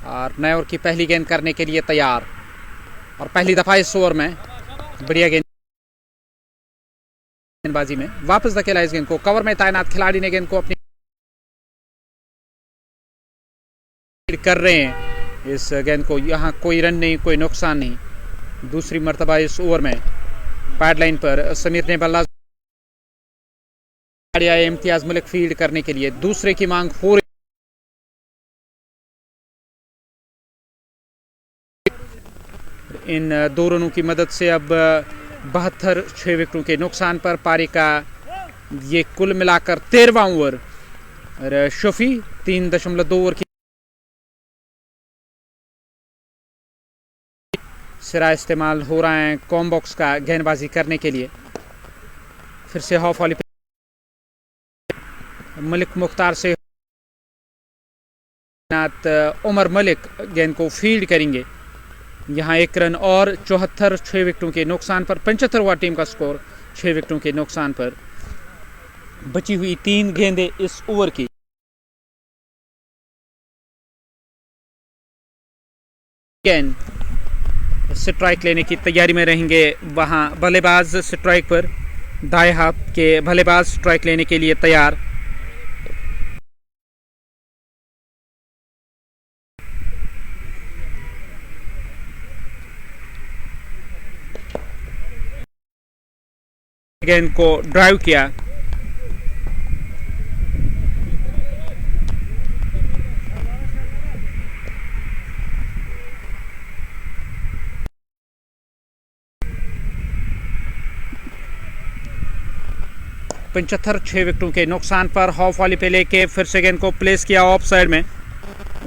और नए ओवर की पहली गेंद करने के लिए तैयार। और पहली दफा इस ओवर में बढ़िया गेंदबाजी में वापस धकेला इस गेंद को। कवर में तैनात खिलाड़ी ने गेंद को अपनी कर रहे हैं इस गेंद को। यहाँ कोई रन नहीं, कोई नुकसान नहीं। दूसरी मर्तबा इस ओवर में पैड लाइन पर समीर ने बल्ला इम्तियाज मलिक फील्ड करने के लिए। दूसरे की मांग हो रही। इन 2 रनों की मदद से अब 72 6 विकेटों के नुकसान पर पारी का ये कुल मिलाकर 13वां ओवर। और शफी 3.2 ओवर की सिरा इस्तेमाल हो रहा है कॉम बॉक्स का गेंदबाजी करने के लिए। फिर से हॉफ वाली मलिक मुख्तार से उमर मलिक गेंद को फील्ड करेंगे। यहाँ 1 रन और 74 6 विकेटों के नुकसान पर। 75 हुआ टीम का स्कोर 6 विकेटों के नुकसान पर। बची हुई 3 गेंदें इस ओवर की। गेंद स्ट्राइक लेने की तैयारी में रहेंगे। वहां बल्लेबाज स्ट्राइक पर, दाएं हाथ के बल्लेबाज स्ट्राइक लेने के लिए तैयार। गेंद को ड्राइव किया। पंचहत्तर 6 विकेटों के नुकसान पर हाफ वाली पे लेके फिर से गेंद को प्लेस किया ऑफ साइड में।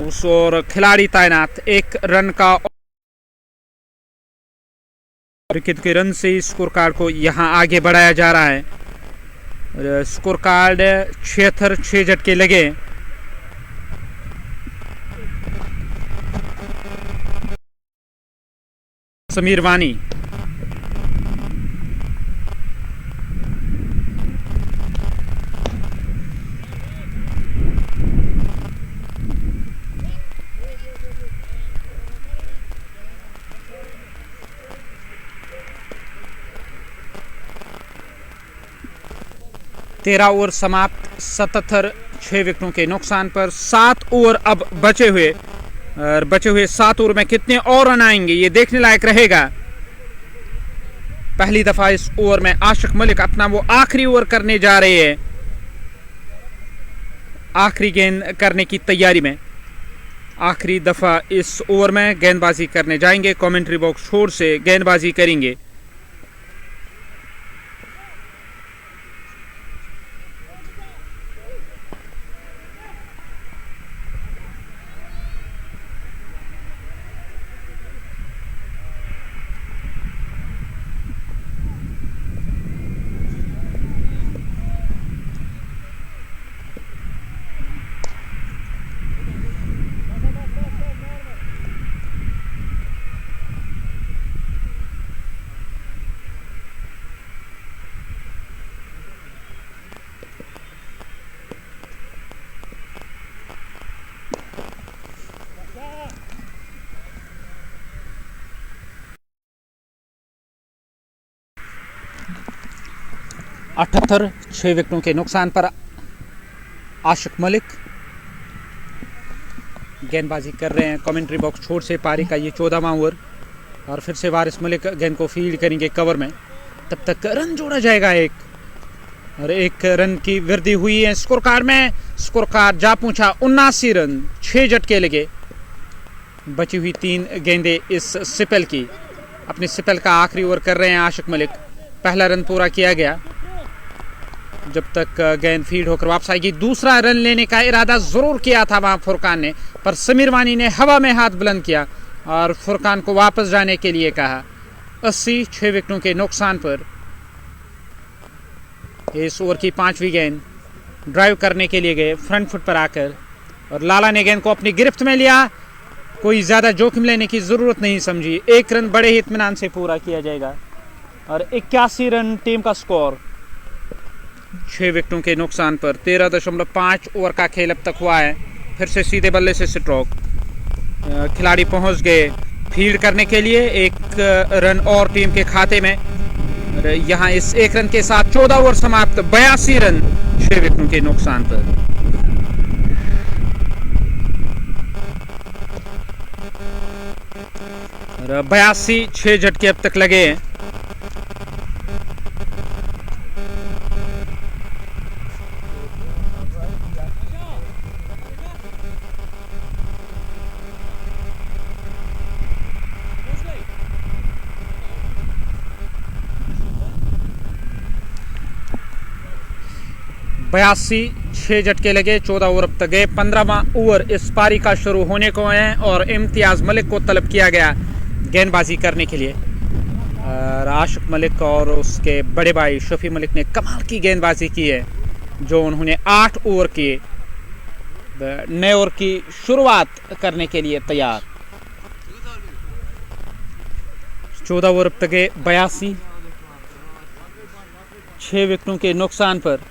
उस और खिलाड़ी तैनात, 1 रन का विकेट के रन से स्कोर कार्ड को यहां आगे बढ़ाया जा रहा है। स्कोर कार्ड 76 6 झटके लगे। समीर वानी, तेरह ओवर समाप्त, 77 6 विकेटों के नुकसान पर। 7 ओवर अब बचे हुए, और बचे हुए 7 ओवर में कितने और रन आएंगे ये देखने लायक रहेगा। पहली दफा इस ओवर में आशिक मलिक अपना वो आखिरी ओवर करने जा रहे हैं, आखिरी गेंद करने की तैयारी में। आखिरी दफा इस ओवर में गेंदबाजी करने जाएंगे। कमेंट्री बॉक्स छोर से गेंदबाजी करेंगे। अठहत्तर 6 विकेटों के नुकसान पर आशिक मलिक गेंदबाजी कर रहे हैं। कमेंट्री बॉक्स छोर से पारी का ये 14वां ओवर, और फिर से वारिस मलिक गेंद को फील्ड करेंगे कवर में। तब तक रन जोड़ा जाएगा 1, और 1 रन की वृद्धि हुई है स्कोर कार्ड में। स्कोर कार्ड जा पहुंचा 79 रन, 6 झटके लगे। बची हुई 3 गेंदें इस सिपल की। अपने सिपल का आखिरी ओवर कर रहे हैं आशिक मलिक। पहला रन पूरा किया गया जब तक गेंद फील्ड होकर वापस आएगी। दूसरा रन लेने का इरादा जरूर किया था वहां फुरकान ने, पर समीर वानी ने हवा में हाथ बुलंद किया और फुरकान को वापस जाने के लिए कहा। 80 6 विकेटों के नुकसान पर इस ओवर की 5वीं गेंद ड्राइव करने के लिए गए फ्रंट फुट पर आकर, और लाला ने गेंद को अपनी गिरफ्त में लिया। कोई ज्यादा जोखिम लेने की जरूरत नहीं समझी। 1 रन बड़े ही इत्मीनान से पूरा किया जाएगा, और 81 रन टीम का स्कोर 6 विकेटों के नुकसान पर। 13.5 ओवर का खेल अब तक हुआ है। फिर से सीधे बल्ले से स्ट्रोक। खिलाड़ी पहुंच गए फील्ड करने के लिए। 1 रन और टीम के खाते में। यहां इस 1 रन के साथ 14 ओवर समाप्त, 82 रन 6 विकेटों के नुकसान पर। और 82 6 झटके अब तक लगे हैं। बयासी 6 झटके लगे, 14 ओवर अब तक गए। 15वां ओवर इस पारी का शुरू होने को है, और इम्तियाज मलिक को तलब किया गया गेंदबाजी करने के लिए। आशिक मलिक और उसके बड़े भाई शफी मलिक ने कमाल की गेंदबाजी की है, जो उन्होंने 8 ओवर किए। नए ओवर की शुरुआत करने के लिए तैयार। 14 ओवर अब तक गए, 82 6 विकेटों के नुकसान पर।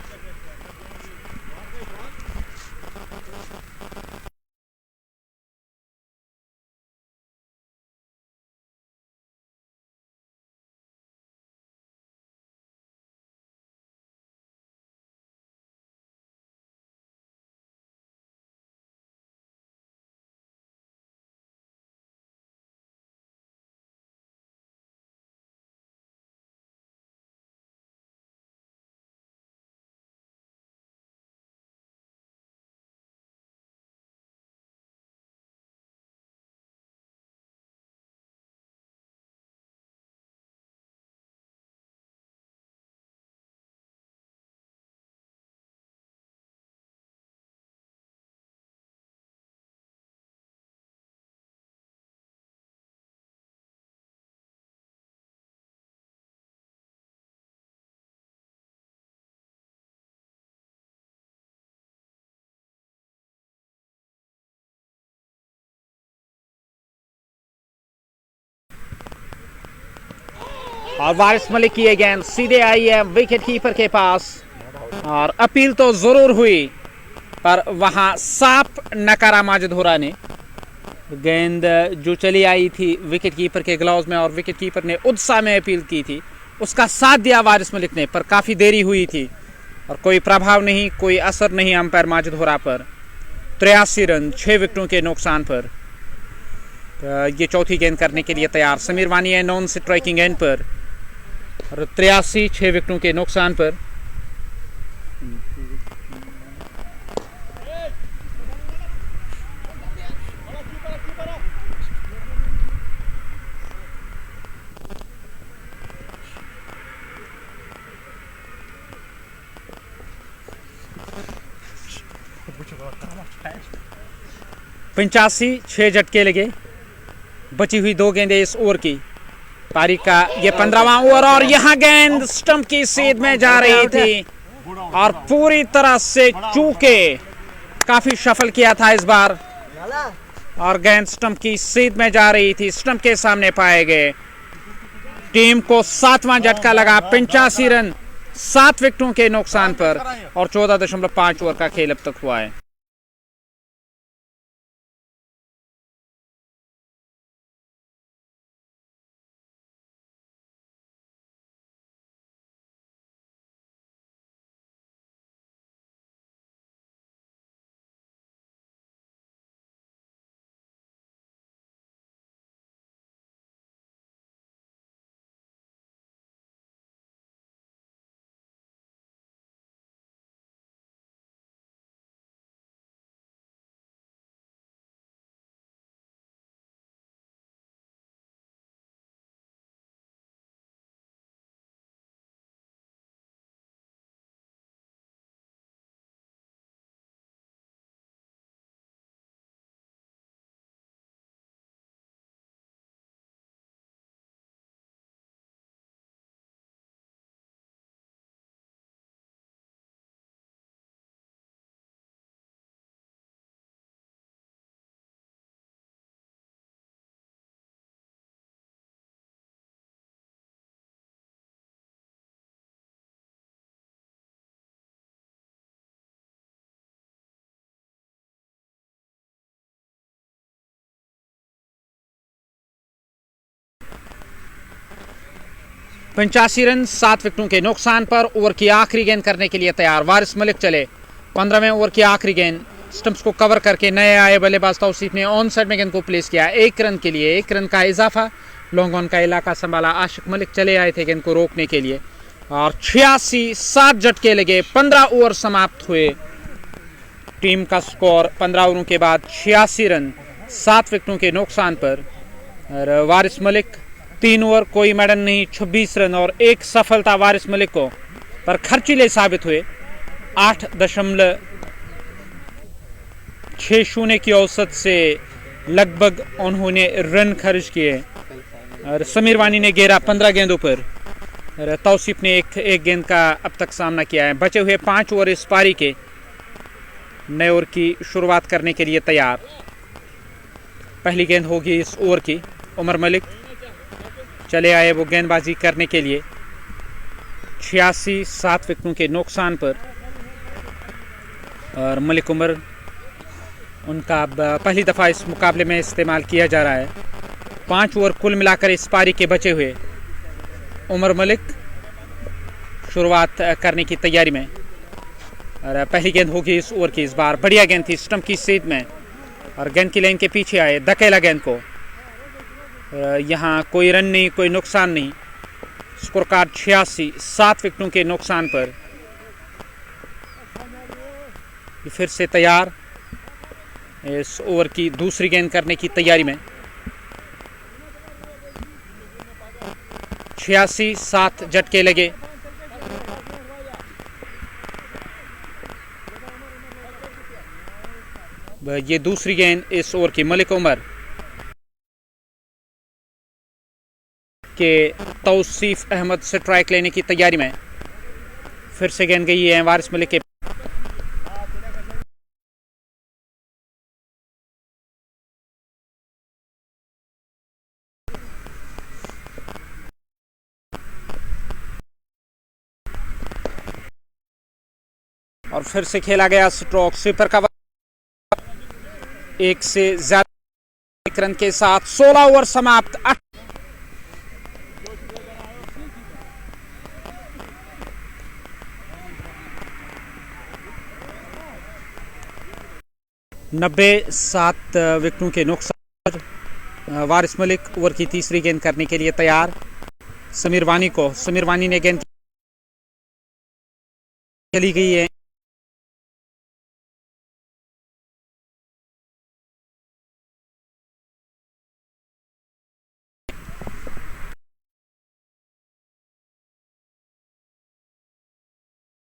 और वारिस मलिक की गेंद सीधे आई है विकेट कीपर के पास और अपील तो जरूर हुई पर वहां साफ नकारा माजिद हुर्रा ने। गेंद जो चली आई थी विकेट कीपर के ग्लव्स में और विकेट कीपर ने उत्साह में अपील की थी, उसका साथ दिया वारिस मलिक ने, पर काफ़ी देरी हुई थी और कोई प्रभाव नहीं, कोई असर नहीं अंपायर माजिद हुर्रा पर। 83 रन 6 विकेटों के नुकसान पर ये चौथी गेंद करने के लिए तैयार। समीर वानी है नॉन स्ट्राइकिंग एंड पर और 83 6 विकेटों के नुकसान पर। पंचासी 6 झटके लगे, बची हुई 2 गेंदें इस ओवर की। पारी का ये 15वां ओवर और यहां गेंद स्टंप की सीध में जा रही थी और पूरी तरह से चूके, काफी शफल किया था इस बार और गेंद स्टंप की सीध में जा रही थी, स्टंप के सामने पाए गए। टीम को 7वां झटका लगा, 85 रन 7 विकेटों के नुकसान पर और 14.5 ओवर का खेल अब तक हुआ है। पंचासी रन 7 विकेटों के नुकसान पर ओवर की आखिरी गेंद करने के लिए तैयार वारिस मलिक चले। 15वें ओवर की आखिरी गेंद, स्टंप्स को कवर करके नए आए बल्लेबाज तौसीफ ने ऑन साइड में गेंद को प्लेस किया। 1 रन के लिए 1 रन का इजाफा, लॉन्ग ऑन का इलाका संभाला। आशिक मलिक चले आए थे गेंद को रोकने के लिए और 86 7 झटके लगे। 15 ओवर समाप्त हुए। टीम का स्कोर 15 ओवरों के बाद 86 रन 7 विकेटों के नुकसान पर। और वारिस मलिक 3 ओवर कोई मेडन नहीं, 26 रन और 1 सफलता वारिस मलिक को, पर खर्चीले साबित हुए। 8.60 की औसत से लगभग उन्होंने रन खर्च किए और समीर वानी ने घेरा 15 गेंदों पर और तौसीफ ने एक गेंद का अब तक सामना किया है। बचे हुए 5 ओवर इस पारी के, नए ओवर की शुरुआत करने के लिए तैयार। पहली गेंद होगी इस ओवर की। उमर मलिक चले आए वो गेंदबाजी करने के लिए। 86 7 विकेटों के नुकसान पर और मलिक उमर उनका अब पहली दफ़ा इस मुकाबले में इस्तेमाल किया जा रहा है। 5 ओवर कुल मिलाकर इस पारी के बचे हुए। उमर मलिक शुरुआत करने की तैयारी में और पहली गेंद होगी इस ओवर की। इस बार बढ़िया गेंद थी स्टंप की सीध में और गेंद की लाइन के पीछे आए, धकेला गेंद को। यहाँ कोई रन नहीं, कोई नुकसान नहीं। स्कोर कार्ड 86 7 विकेटों के नुकसान पर। फिर से तैयार इस ओवर की दूसरी गेंद करने की तैयारी में। 86 7 झटके लगे। ये दूसरी गेंद इस ओवर की। मलिक उमर के तौसीफ अहमद स्ट्राइक लेने की तैयारी में। फिर से गेंद गई है वारिस मलिक के। और फिर से खेला गया स्ट्रोक स्वीपर का। एक से ज्यादा रन के साथ 16 ओवर समाप्त। 97 विकेटों के नुकसान। वारिस मलिक ओवर की तीसरी गेंद करने के लिए तैयार। समीर वानी ने गेंद चली गई है।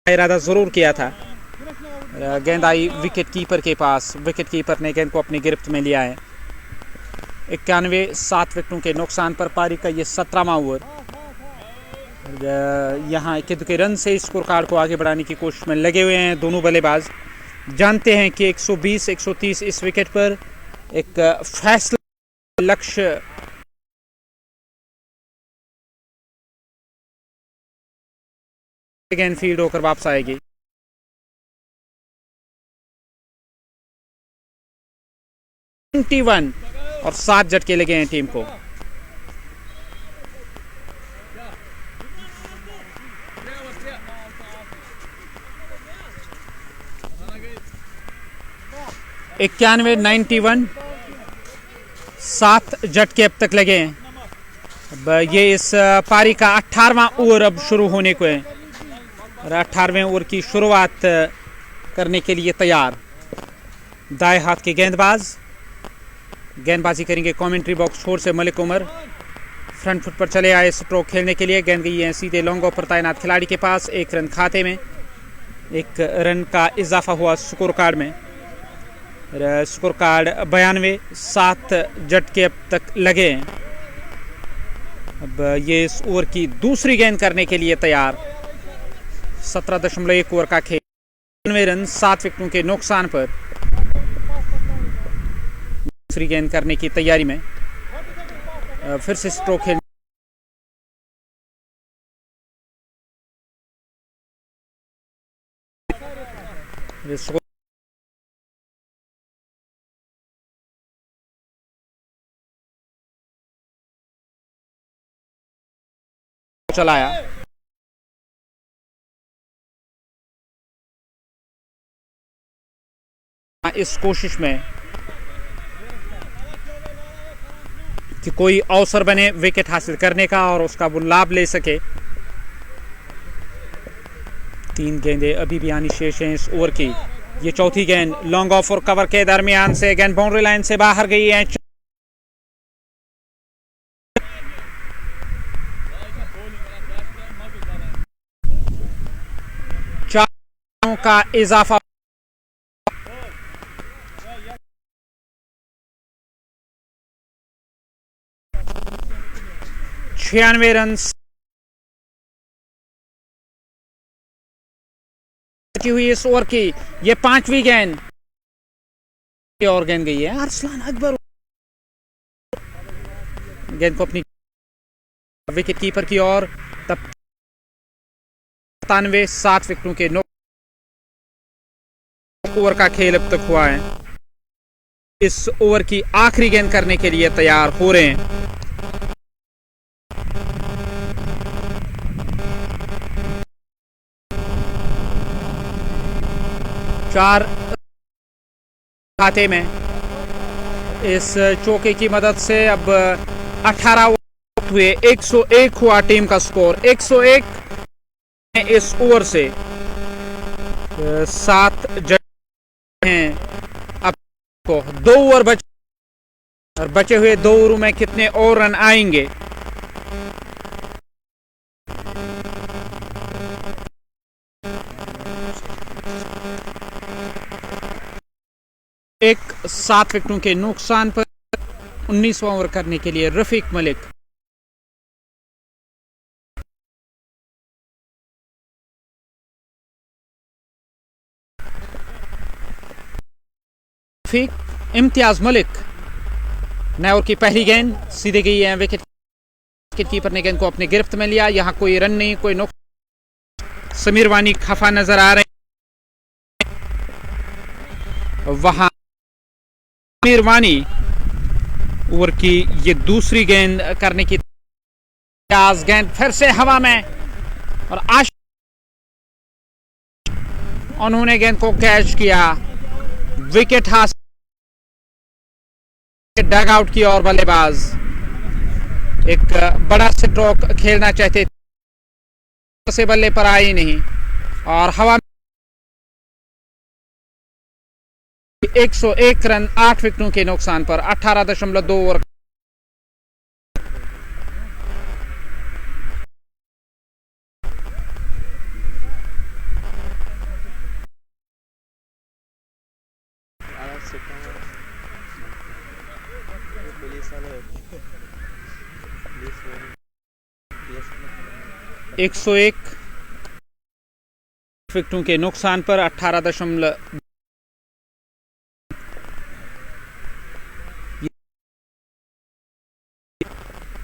इरादा जरूर किया था। गेंद आई विकेट कीपर के पास। विकेट कीपर ने गेंद को अपनी गिरफ्त में लिया है। 91 7 विकेटों के नुकसान पर पारी का ये 17वां ओवर। यहाँ 21 के रन से स्कोर कार्ड को आगे बढ़ाने की कोशिश में लगे हुए हैं दोनों बल्लेबाज। जानते हैं कि 120 130 इस विकेट पर एक फैसला लक्ष्य गेंद फील्ड होकर वापस आएगी। और 7 झटके लगे हैं टीम को। इक्यानवे 91 7 झटके अब तक लगे हैं। अब ये इस पारी का 18वां ओवर अब शुरू होने को है और 18वें ओवर की शुरुआत करने के लिए तैयार दाएं हाथ के गेंदबाज। गेंदबाजी करेंगे कमेंट्री बॉक्स छोर से मलिक उमर। फ्रंट फुट पर चले आए स्ट्रोक खेलने के लिए। गेंद गई है सीधे लॉन्ग ऑफ पर तैनात खिलाड़ी के पास। 1 रन खाते में। 1 रन का इजाफा हुआ स्कोर कार्ड में। स्कोर कार्ड 92 7 झटके अब तक लगे हैं। अब ये इस ओवर की दूसरी गेंद करने के लिए तैयार। 17.1 ओवर का खेल। 92 रन 7 विकेटों के नुकसान पर दूसरी गेंद करने की तैयारी में। फिर से स्ट्रोक खेल चलाया। इस कोशिश में कि कोई अवसर बने विकेट हासिल करने का और उसका वो लाभ ले सके। 3 गेंदें अभी भी आनी शेष हैं इस ओवर की। ये चौथी गेंद लॉन्ग ऑफ और कवर के दरमियान से गेंद बाउंड्री लाइन से बाहर गई है। का इजाफा 96 रन हुई इस ओवर की। ये 5वीं गेंद और गेंद गई है अरसलान अकबर। गेंद को अपनी विकेट कीपर की ओर। तब 97 7 विकेटों के ओवर का खेल अब तक हुआ है। इस ओवर की आखिरी गेंद करने के लिए तैयार हो रहे हैं। चार खाते में इस चौके की मदद से अब 18 हुए। 101 हुआ टीम का स्कोर। 101 इस ओवर से 7 हैं। अब को 2 ओवर बचे और बचे हुए 2 ओवरों में कितने और रन आएंगे। एक 7 विकेटों के नुकसान पर 19वां ओवर करने के लिए रफीक मलिक। इम्तियाज मलिक नए ओवर की पहली गेंद सीधे गई है। विकेट कीपर ने गेंद को अपने गिरफ्त में लिया। यहां कोई रन नहीं, कोई नुकसान। समीर वानी खफा नजर आ रहे हैं। वहां समीर वानी ओवर की ये दूसरी गेंद करने की, गेंद फिर से हवा में और उन्होंने गेंद को कैच किया, विकेट हासिल, डग आउट की और बल्लेबाज एक बड़ा स्ट्रोक खेलना चाहते से बल्ले पर आई नहीं और हवा में 101 रन 8 विकेटों के नुकसान पर 18.2 ओवर। एक 101 विकेटों के नुकसान पर 18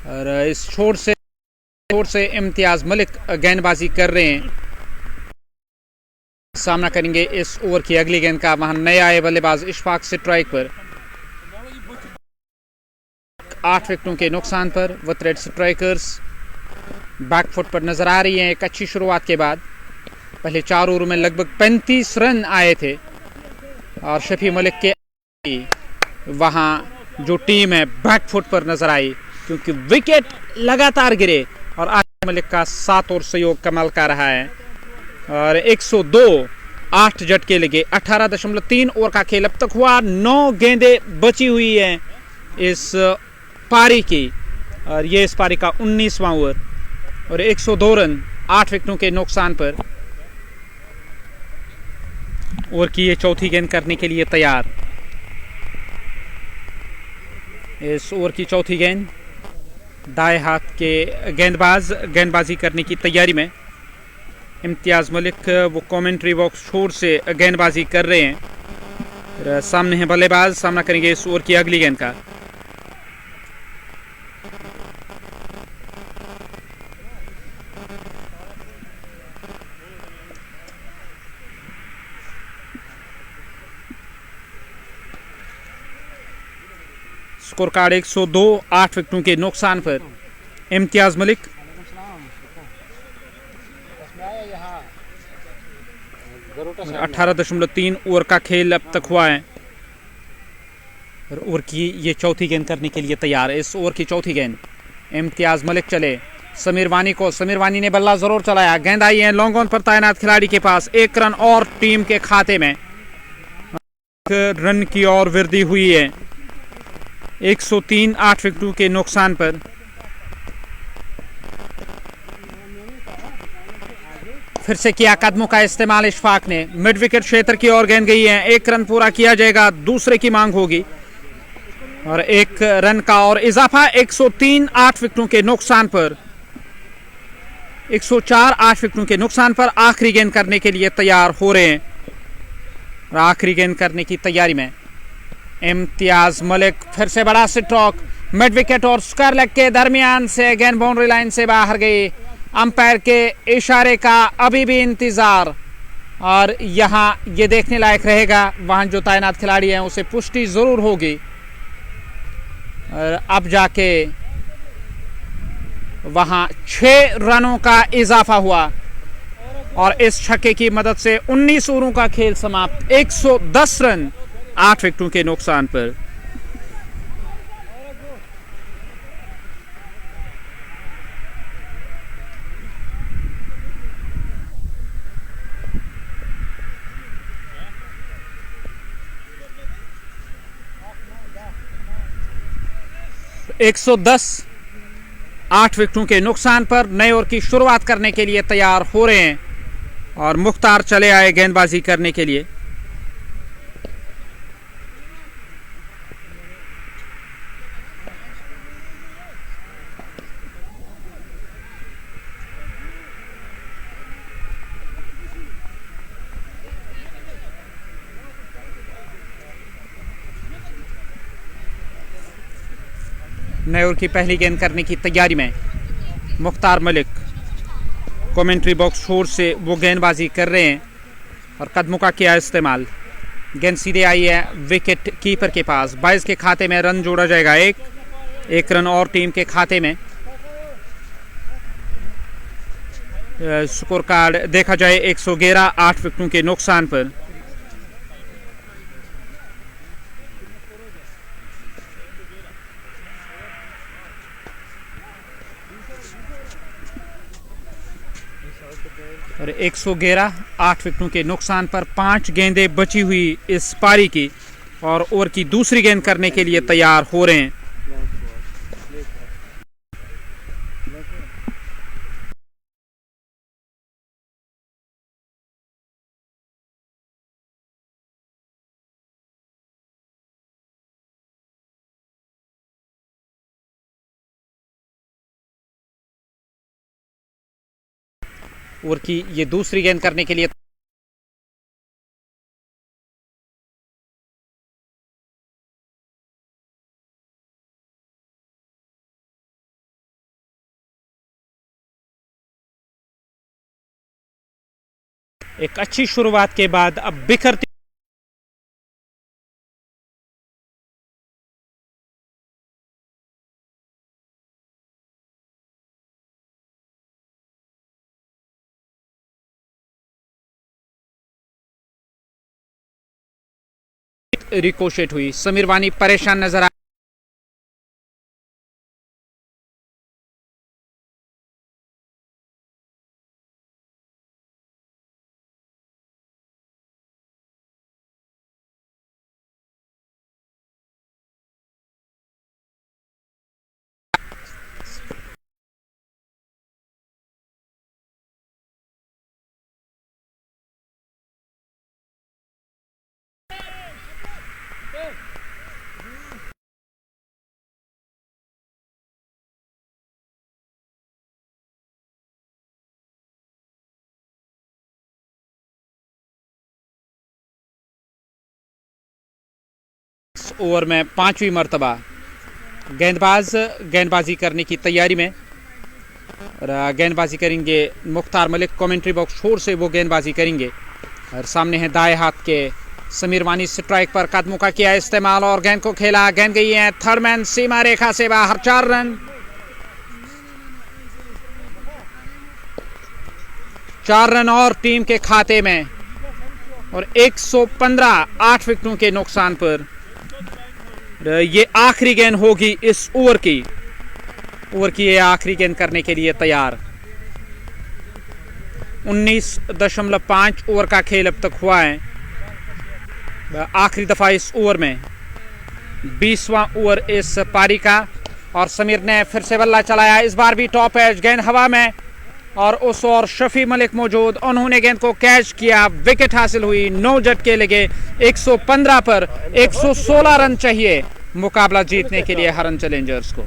और इस छोर से इम्तियाज मलिक गेंदबाजी कर रहे हैं, सामना करेंगे इस ओवर की अगली गेंद का। वहां नया आए बल्लेबाज इशफाक स्ट्राइक पर 8 विकेटों के नुकसान पर। वतरेड स्ट्राइकर्स बैकफुट पर नजर आ रही है एक अच्छी शुरुआत के बाद। पहले 4 ओवर में लगभग 35 रन आए थे और शफी मलिक के वहां जो टीम है बैकफुट पर नजर आई क्योंकि विकेट लगातार गिरे और आसिफ मलिक का 7 और सहयोग कमाल का रहा है और 102 8 झटके लगे। 18.3 ओवर का खेल अब तक हुआ, 9 गेंदें बची हुई हैं इस पारी की और ये इस पारी का 19वां ओवर और 102 रन 8 विकेटों के नुकसान पर। ओवर की ये चौथी गेंद करने के लिए तैयार। इस ओवर की चौथी गेंद, दाएं हाथ के गेंदबाज गेंदबाजी करने की तैयारी में। इम्तियाज मलिक वो कमेंट्री बॉक्स छोर से गेंदबाजी कर रहे हैं। सामने है बल्लेबाज, सामना करेंगे इस ओवर की अगली गेंद का। स्कोर कार्ड 102 8 विकेटों के नुकसान पर। इम्तियाज मलिक 18.3 ओवर का खेल अब तक हुआ है और ओवर की ये चौथी गेंद करने के लिए तैयार है। इस ओवर की चौथी गेंद, इम्तियाज मलिक चले समीर वानी को, समीर वानी ने बल्ला जरूर चलाया, गेंद आई है लॉन्ग ऑन पर तैनात खिलाड़ी के पास। 1 रन और टीम के खाते में, रन की और वृद्धि हुई है 103 8 विकेटों के नुकसान पर। फिर से किया कदमों का इस्तेमाल इशफाक ने, मिड विकेट क्षेत्र की ओर गेंद गई है, 1 रन पूरा किया जाएगा, दूसरे की मांग होगी और 1 रन का और इजाफा 103 8 विकेटों के नुकसान पर। 104 8 विकेटों के नुकसान पर आखिरी गेंद करने के लिए तैयार हो रहे हैं और आखिरी गेंद करने की तैयारी में इम्तियाज मलिक। फिर से बड़ा स्ट्रोक, मिड विकेट और स्क्वायर लेग के दरमियान से गेंद बाउंड्री लाइन से बाहर गई। अंपायर के इशारे का अभी भी इंतजार और यहां ये देखने लायक रहेगा, वहां जो तैनात खिलाड़ी हैं उसे पुष्टि जरूर होगी और अब जाके वहां 6 रनों का इजाफा हुआ और इस छक्के की मदद से 19 ओवरों का खेल समाप्त। 110 रन 8 विकेटों के नुकसान पर। तो 110 8 विकेटों के नुकसान पर नए ओवर की शुरुआत करने के लिए तैयार हो रहे हैं और मुख्तार चले आए गेंदबाजी करने के लिए। नए ओवर की पहली गेंद करने की तैयारी में मुख्तार मलिक कमेंट्री बॉक्स छोर से वो गेंदबाजी कर रहे हैं और कदमों का किया इस्तेमाल। गेंद सीधे आई है विकेट कीपर के पास। 22 के खाते में रन जोड़ा जाएगा, एक रन और टीम के खाते में। स्कोर कार्ड देखा जाए 111, 8 विकेटों के नुकसान पर। और 111, 8 विकेटों के नुकसान पर 5 गेंदें बची हुई इस पारी की, और ओवर की दूसरी गेंद करने के लिए तैयार हो रहे हैं। ओवर की ये दूसरी गेंद करने के लिए एक अच्छी शुरुआत के बाद अब बिखरती रिकोशेट हुई। समीर वानी परेशान नजर आ ओवर में 5वीं मर्तबा गेंदबाजी करने की तैयारी में, और गेंदबाजी करेंगे मुख्तार मलिक। कमेंट्री बॉक्स छोर से वो गेंदबाजी करेंगे, और सामने है दाएं हाथ के समीर वानी। स्ट्राइक पर कदमों का किया इस्तेमाल और गेंद को खेला। गेंद गई है थर्ड मैन सीमा रेखा से बाहर। 4 रन, 4 रन और टीम के खाते में, और 115, 8 विकेटों के नुकसान पर। ये आखिरी गेंद होगी इस ओवर की ये आखिरी गेंद करने के लिए तैयार। 19.5 ओवर का खेल अब तक हुआ है। आखिरी दफा इस ओवर में 20वां ओवर इस पारी का, और समीर ने फिर से बल्ला चलाया। इस बार भी टॉप एज, गेंद हवा में, और उस और शफी मलिक मौजूद। उन्होंने गेंद को कैच किया, विकेट हासिल हुई। 9 झटके लगे। 115 पर 116 रन चाहिए मुकाबला जीतने के लिए हरन चैलेंजर्स को।